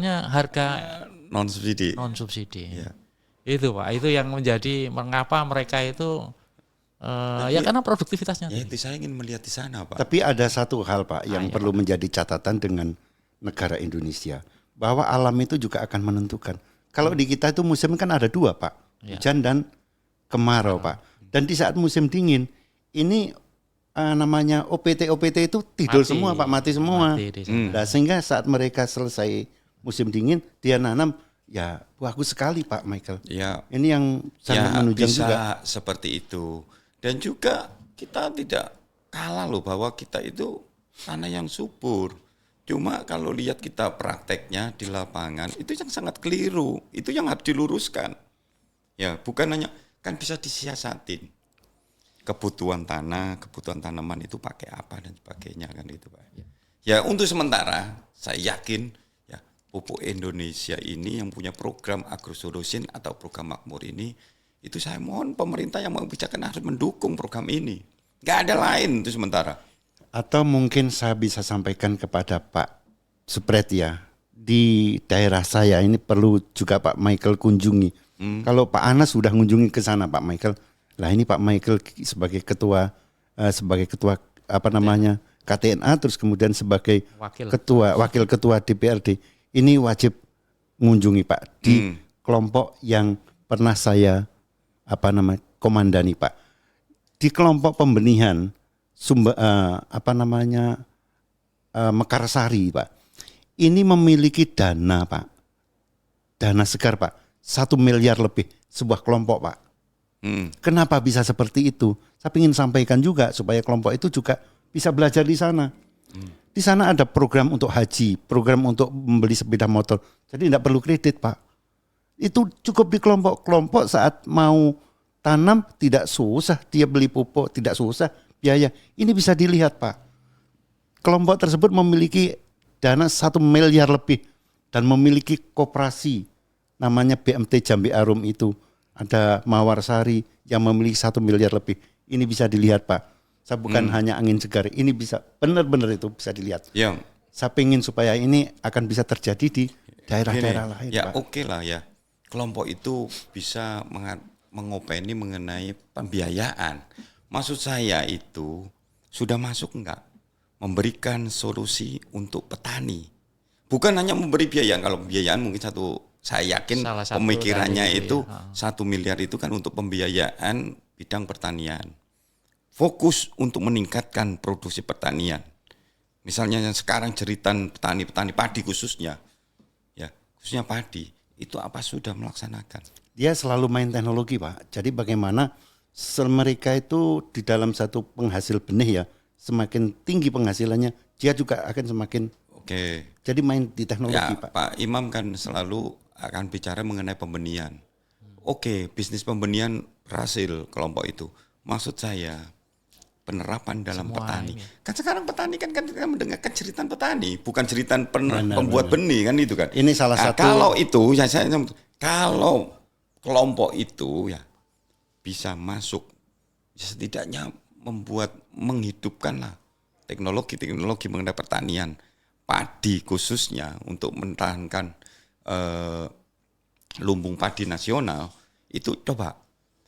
non subsidi. Non subsidi. Ya. Itu Pak, itu yang menjadi mengapa mereka itu ya karena produktivitasnya. Ya itu saya ingin melihat di sana Pak. Tapi ada satu hal Pak yang perlu menjadi catatan dengan negara Indonesia, bahwa alam itu juga akan menentukan. Kalau di kita itu musim kan ada dua Pak, hujan dan kemarau Pak. Dan di saat musim dingin ini namanya OPT itu tidur semua Pak, mati semua. Nah, sehingga saat mereka selesai musim dingin dia nanam, ya bagus sekali Pak Michael. Ya, ini yang sangat menunjang bisa juga. Seperti itu. Dan juga kita tidak kalah loh bahwa kita itu tanah yang subur. Cuma kalau lihat kita prakteknya di lapangan itu yang sangat keliru. Itu yang harus diluruskan. Ya, bukan hanya kan bisa disiasatin. Kebutuhan tanah, kebutuhan tanaman itu pakai apa dan sebagainya kan itu Pak. Ya, untuk sementara saya yakin ya pupuk Indonesia ini yang punya program AgroSolution atau program Makmur ini, itu saya mohon pemerintah yang mau bijaksana harus mendukung program ini. Gak ada lain itu sementara. Atau mungkin saya bisa sampaikan kepada Pak Supret ya, di daerah saya ini perlu juga Pak Michael kunjungi. Kalau Pak Anas sudah mengunjungi ke sana Pak Michael, lah ini Pak Michael sebagai ketua apa namanya KTNA, terus kemudian sebagai wakil ketua DPRD, ini wajib mengunjungi Pak di kelompok yang pernah saya komandani Pak, di kelompok pembenihan Mekarsari Pak. Ini memiliki dana Pak, dana segar Pak, 1 miliar lebih sebuah kelompok Pak. Kenapa bisa seperti itu? Saya ingin sampaikan juga supaya kelompok itu juga bisa belajar di sana. Di sana ada program untuk haji, program untuk membeli sepeda motor. Jadi tidak perlu kredit Pak. Itu cukup di kelompok-kelompok saat mau tanam tidak susah, dia beli pupuk tidak susah, biaya. Ini bisa dilihat Pak. Kelompok tersebut memiliki dana 1 miliar lebih dan memiliki koperasi namanya BMT Jambi Arum itu. Ada Mawarsari yang memiliki 1 miliar lebih. Ini bisa dilihat Pak. Saya bukan hanya angin segar, ini bisa benar-benar itu bisa dilihat. Saya ingin supaya ini akan bisa terjadi di daerah-daerah lain ya, Pak. Oke lah ya. Kelompok itu bisa mengopeni mengenai pembiayaan. Maksud saya itu sudah masuk enggak? Memberikan solusi untuk petani. Bukan hanya memberi biaya. Kalau pembiayaan mungkin saya yakin pemikirannya itu 1 miliar itu kan untuk pembiayaan bidang pertanian. Fokus untuk meningkatkan produksi pertanian. Misalnya yang sekarang jeritan petani padi khususnya. Ya, khususnya padi. Itu apa sudah melaksanakan? Dia selalu main teknologi Pak. Jadi bagaimana mereka itu di dalam satu penghasil benih ya, semakin tinggi penghasilannya, dia juga akan semakin jadi main di teknologi Pak. Pak Imam kan selalu akan bicara mengenai pembenihan. Bisnis pembenihan berhasil kelompok itu. Maksud saya penerapan dalam petani. Kan sekarang petani kan kita mendengarkan ceritan petani, bukan ceritan pembuat benih kan itu kan. Ini salah satu. Kalau itu kalau kelompok itu ya bisa masuk setidaknya menghidupkanlah teknologi mengenai pertanian padi khususnya untuk mempertahankan lumbung padi nasional itu. Coba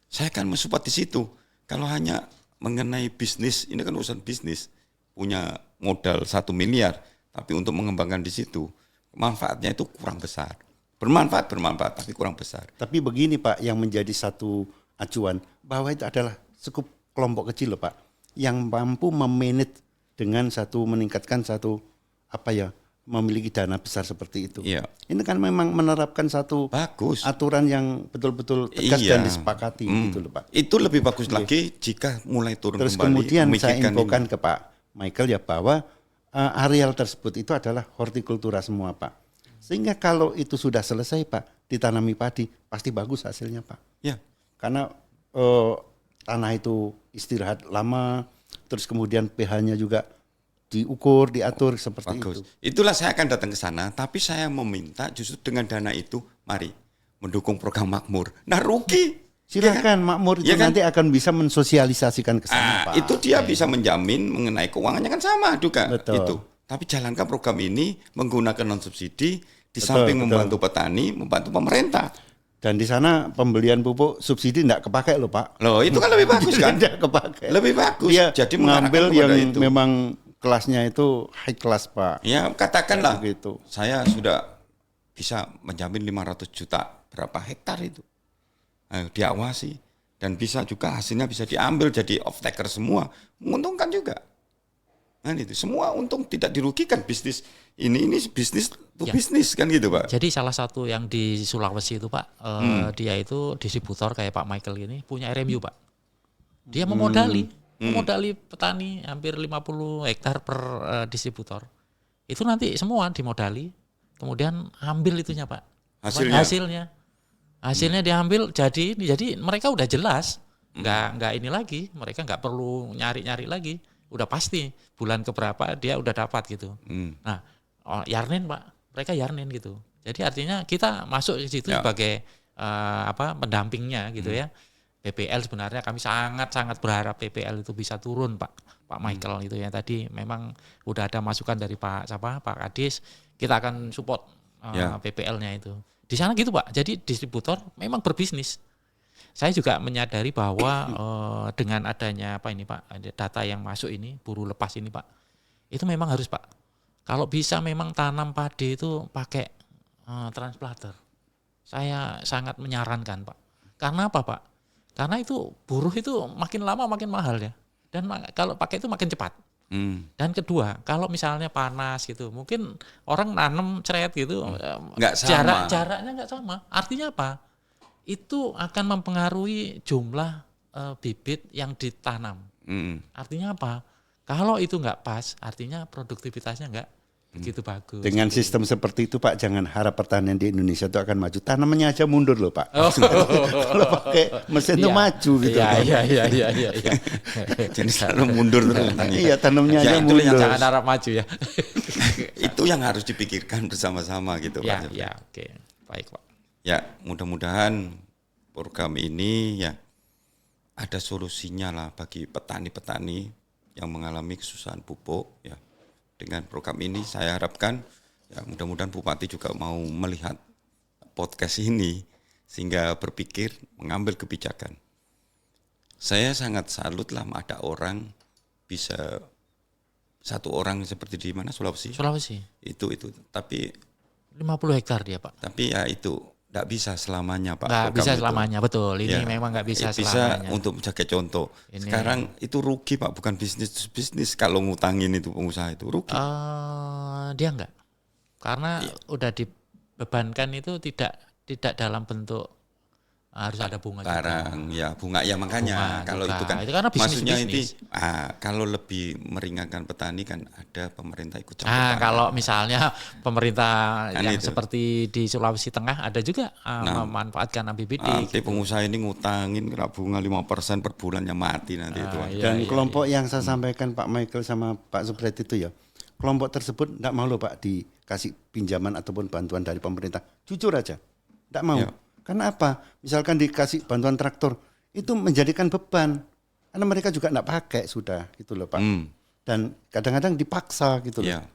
saya akan mensupport di situ. Kalau hanya mengenai bisnis, ini kan urusan bisnis, punya modal 1 miliar, tapi untuk mengembangkan di situ manfaatnya itu kurang besar. Bermanfaat tapi kurang besar. Tapi begini Pak, yang menjadi satu acuan bahwa itu adalah cukup kelompok kecil loh Pak, yang mampu memanage dengan meningkatkan memiliki dana besar seperti itu. Iya. Ini kan memang menerapkan satu Bagus. aturan yang betul-betul tegas dan disepakati gitu loh Pak. Itu lebih bagus lagi jika mulai turun Terus kembali. kemudian saya memikirkan infokan ini. ke Pak Michael ya bahwa areal tersebut itu adalah hortikultura semua Pak. Sehingga kalau itu sudah selesai Pak, ditanami padi, pasti bagus hasilnya Pak. Ya. Karena tanah itu istirahat lama, terus kemudian pH-nya juga diukur, diatur seperti Bagus. itu. Itulah saya akan datang ke sana, tapi saya meminta justru dengan dana itu, mari mendukung program makmur. Nah rugi. Silakan makmur itu Ya kan? nanti akan bisa mensosialisasikan ke sana Pak. Itu dia bisa menjamin mengenai keuangannya kan sama juga. Betul. Itu. Tapi jalankan program ini menggunakan non subsidi, di samping membantu petani, membantu pemerintah. Dan di sana pembelian pupuk subsidi tidak kepakai loh Pak. Loh itu kan lebih bagus kan? Tidak kepakai. Lebih bagus. Dia Jadi mengambil mengarahkan yang kepada itu. memang kelasnya itu high class Pak. Ya katakanlah Begitu. saya sudah bisa menjamin 500 juta berapa hektar itu. Diawasi dan bisa juga hasilnya bisa diambil jadi off taker semua, menguntungkan juga. Nah itu semua untung, tidak dirugikan bisnis ini bisnis tuh bisnis kan gitu Pak. Jadi salah satu yang di Sulawesi itu Pak, dia itu distributor kayak Pak Michael ini punya RMU Pak. Dia memodali petani hampir 50 hektar per distributor. Itu nanti semua dimodali, kemudian ambil itunya Pak. Hasilnya diambil, jadi mereka udah jelas, nggak ini lagi, mereka nggak perlu nyari lagi, udah pasti bulan keberapa dia udah dapat gitu. Nah, Yarnen Pak, mereka Yarnen gitu. Jadi artinya kita masuk di situ sebagai pendampingnya gitu ya. PPL sebenarnya kami sangat berharap PPL itu bisa turun Pak Michael itu ya, tadi memang udah ada masukan dari Pak Kadis, kita akan support PPL-nya itu. Di sana gitu Pak, jadi distributor memang berbisnis. Saya juga menyadari bahwa dengan adanya data yang masuk ini, buru lepas ini Pak, itu memang harus Pak. Kalau bisa memang tanam padi itu pakai transplanter. Saya sangat menyarankan Pak. Karena apa Pak? Karena itu buruh itu makin lama makin mahal ya. Dan kalau pakai itu makin cepat. Dan kedua, kalau misalnya panas gitu, mungkin orang nanam ceret gitu, Nggak sama. jaraknya nggak sama. Artinya apa? Itu akan mempengaruhi jumlah bibit yang ditanam. Artinya apa? Kalau itu nggak pas, artinya produktivitasnya nggak begitu bagus. Dengan sistem seperti itu Pak, jangan harap pertanian di Indonesia itu akan maju. Tanamannya aja mundur loh Pak. Kalau pakai mesin itu maju gitu. Iya. Jadi selalu mundur terus. Iya, tanamnya aja itu yang mundur. Jangan harap maju ya. Itu yang harus dipikirkan bersama-sama gitu Pak. Ya, oke. Baik Pak. Ya, mudah-mudahan program ini ya ada solusinya lah bagi petani-petani yang mengalami kesusahan pupuk ya. Dengan program ini saya harapkan ya mudah-mudahan Bupati juga mau melihat podcast ini sehingga berpikir mengambil kebijakan. Saya sangat salut lah ada orang bisa, satu orang seperti di mana Sulawesi. Itu tapi 50 hektar dia Pak. Tapi ya itu nggak bisa selamanya Pak. Nggak bisa selamanya, betul. Ini Ya, memang nggak bisa bisa selamanya. untuk menjaga contoh. Sekarang itu rugi Pak, bukan bisnis kalau ngutangin itu pengusaha itu rugi. Dia enggak. Karena udah dibebankan itu tidak dalam bentuk harus ada bunga Barang ya bunga ya makanya Bunga kalau juga. itu kan Itu karena maksudnya bisnis. kalau lebih meringankan petani kan ada pemerintah ikut campur tangan. Kalau misalnya pemerintah Kan yang itu. seperti di Sulawesi Tengah ada juga memanfaatkan APBD. Nanti pengusaha ini ngutangin kena bunga 5% per bulannya mati nanti itu. iya. Dan kelompok yang saya sampaikan Pak Michael sama Pak Supret itu ya, kelompok tersebut tidak mau loh Pak dikasih pinjaman ataupun bantuan dari pemerintah. Jujur aja, tidak mau. Ya. Karena apa? Misalkan dikasih bantuan traktor, itu menjadikan beban. Karena mereka juga enggak pakai sudah gitu loh Pak. Dan kadang-kadang dipaksa gitu loh. Ya.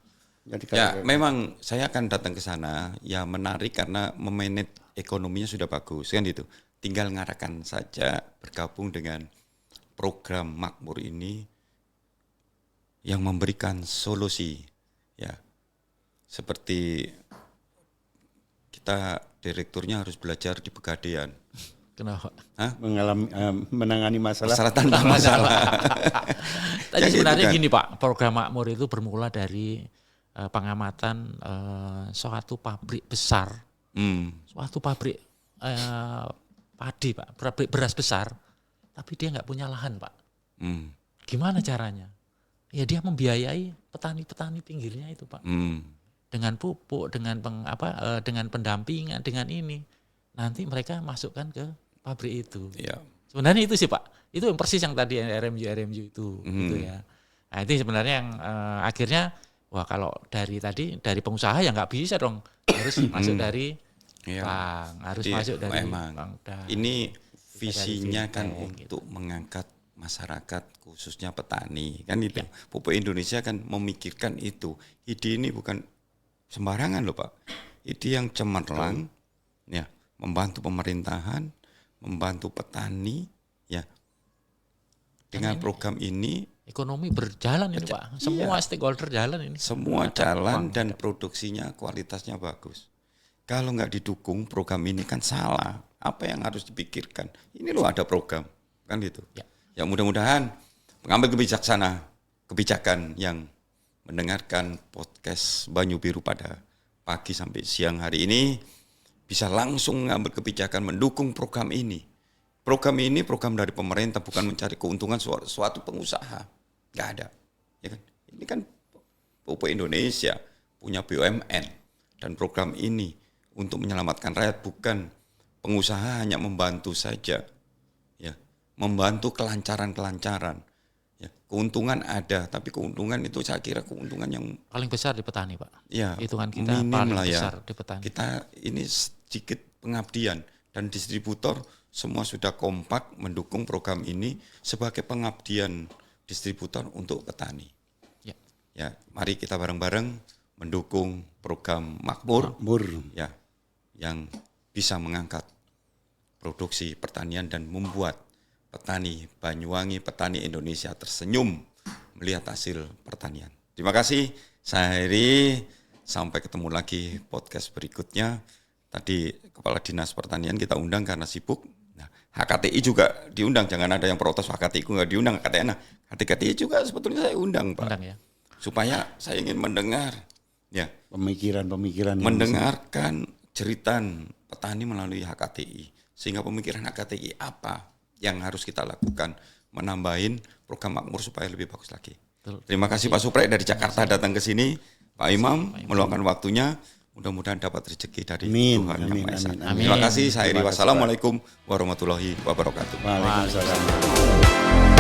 Jadi Ya, memang saya akan datang ke sana, ya menarik karena memanage ekonominya sudah bagus kan itu. Tinggal ngarahkan saja bergabung dengan program Makmur ini yang memberikan solusi, ya. Seperti kita direkturnya harus belajar di Pegadaian. Kenapa? menangani masalah. Masalah tanpa masalah. Tadi Ya, sebenarnya gitu kan. gini Pak, program Makmur itu bermula dari pengamatan suatu pabrik besar, suatu pabrik padi Pak, pabrik beras besar, tapi dia nggak punya lahan Pak. Gimana caranya? Ya dia membiayai petani-petani pinggirnya itu Pak, dengan pupuk, dengan dengan pendampingan, dengan ini, nanti mereka masukkan ke pabrik itu. Ya. Sebenarnya itu sih Pak, itu yang persis yang tadi RMU itu, gitu ya. Nah itu sebenarnya yang akhirnya, wah kalau dari pengusaha ya nggak bisa dong, harus masuk dari bank, harus Jadi, masuk dari memang bank. ini visinya dari kan fintech, untuk mengangkat masyarakat khususnya petani kan itu. Pupuk Indonesia kan memikirkan itu. Ide ini bukan sembarangan loh Pak. Ide yang cemerlang, ya membantu pemerintahan, membantu petani, ya dengan program ini Ekonomi berjalan ini Pak, semua stakeholder jalan ini. semua jalan dan produksinya kualitasnya bagus. Kalau nggak didukung program ini kan salah. Apa yang harus dipikirkan? Ini loh ada program kan gitu. Ya mudah-mudahan pengambil kebijakan yang mendengarkan podcast Banyu Biru pada pagi sampai siang hari ini bisa langsung mengambil kebijakan mendukung program ini. Program ini program dari pemerintah, bukan mencari keuntungan suatu pengusaha. Nggak ada. Ya kan? Ini kan Pupuk Indonesia punya BUMN dan program ini untuk menyelamatkan rakyat, bukan pengusaha hanya membantu saja. Ya, membantu kelancaran. Ya, keuntungan ada, tapi keuntungan itu saya kira keuntungan yang Paling besar di petani Pak. ya Hitungan kita minim paling lah ya. besar di petani. Kita ini sedikit pengabdian dan distributor semua sudah kompak mendukung program ini sebagai pengabdian distributor untuk petani. Ya, mari kita bareng-bareng mendukung program Makmur. Ya, yang bisa mengangkat produksi pertanian dan membuat petani Banyuwangi, petani Indonesia tersenyum melihat hasil pertanian. Terima kasih, saya Heri. Sampai ketemu lagi podcast berikutnya. Tadi Kepala Dinas Pertanian kita undang karena sibuk. Nah, HKTI juga diundang, jangan ada yang protes HKTI ku nggak diundang. HKTI juga sebetulnya saya undang Pak. Undang, ya. Supaya saya ingin mendengar, ya pemikiran mendengarkan jeritan petani melalui HKTI, sehingga pemikiran HKTI apa yang harus kita lakukan menambahin program Makmur supaya lebih bagus lagi. Terima kasih Pak Supre dari Jakarta datang ke sini, Pak Imam meluangkan waktunya. Mudah-mudahan dapat rezeki dari Tuhan Yang Maha Esa. Terima kasih. Saya Heri. Wassalamualaikum warahmatullahi wabarakatuh. Waalaikumsalam.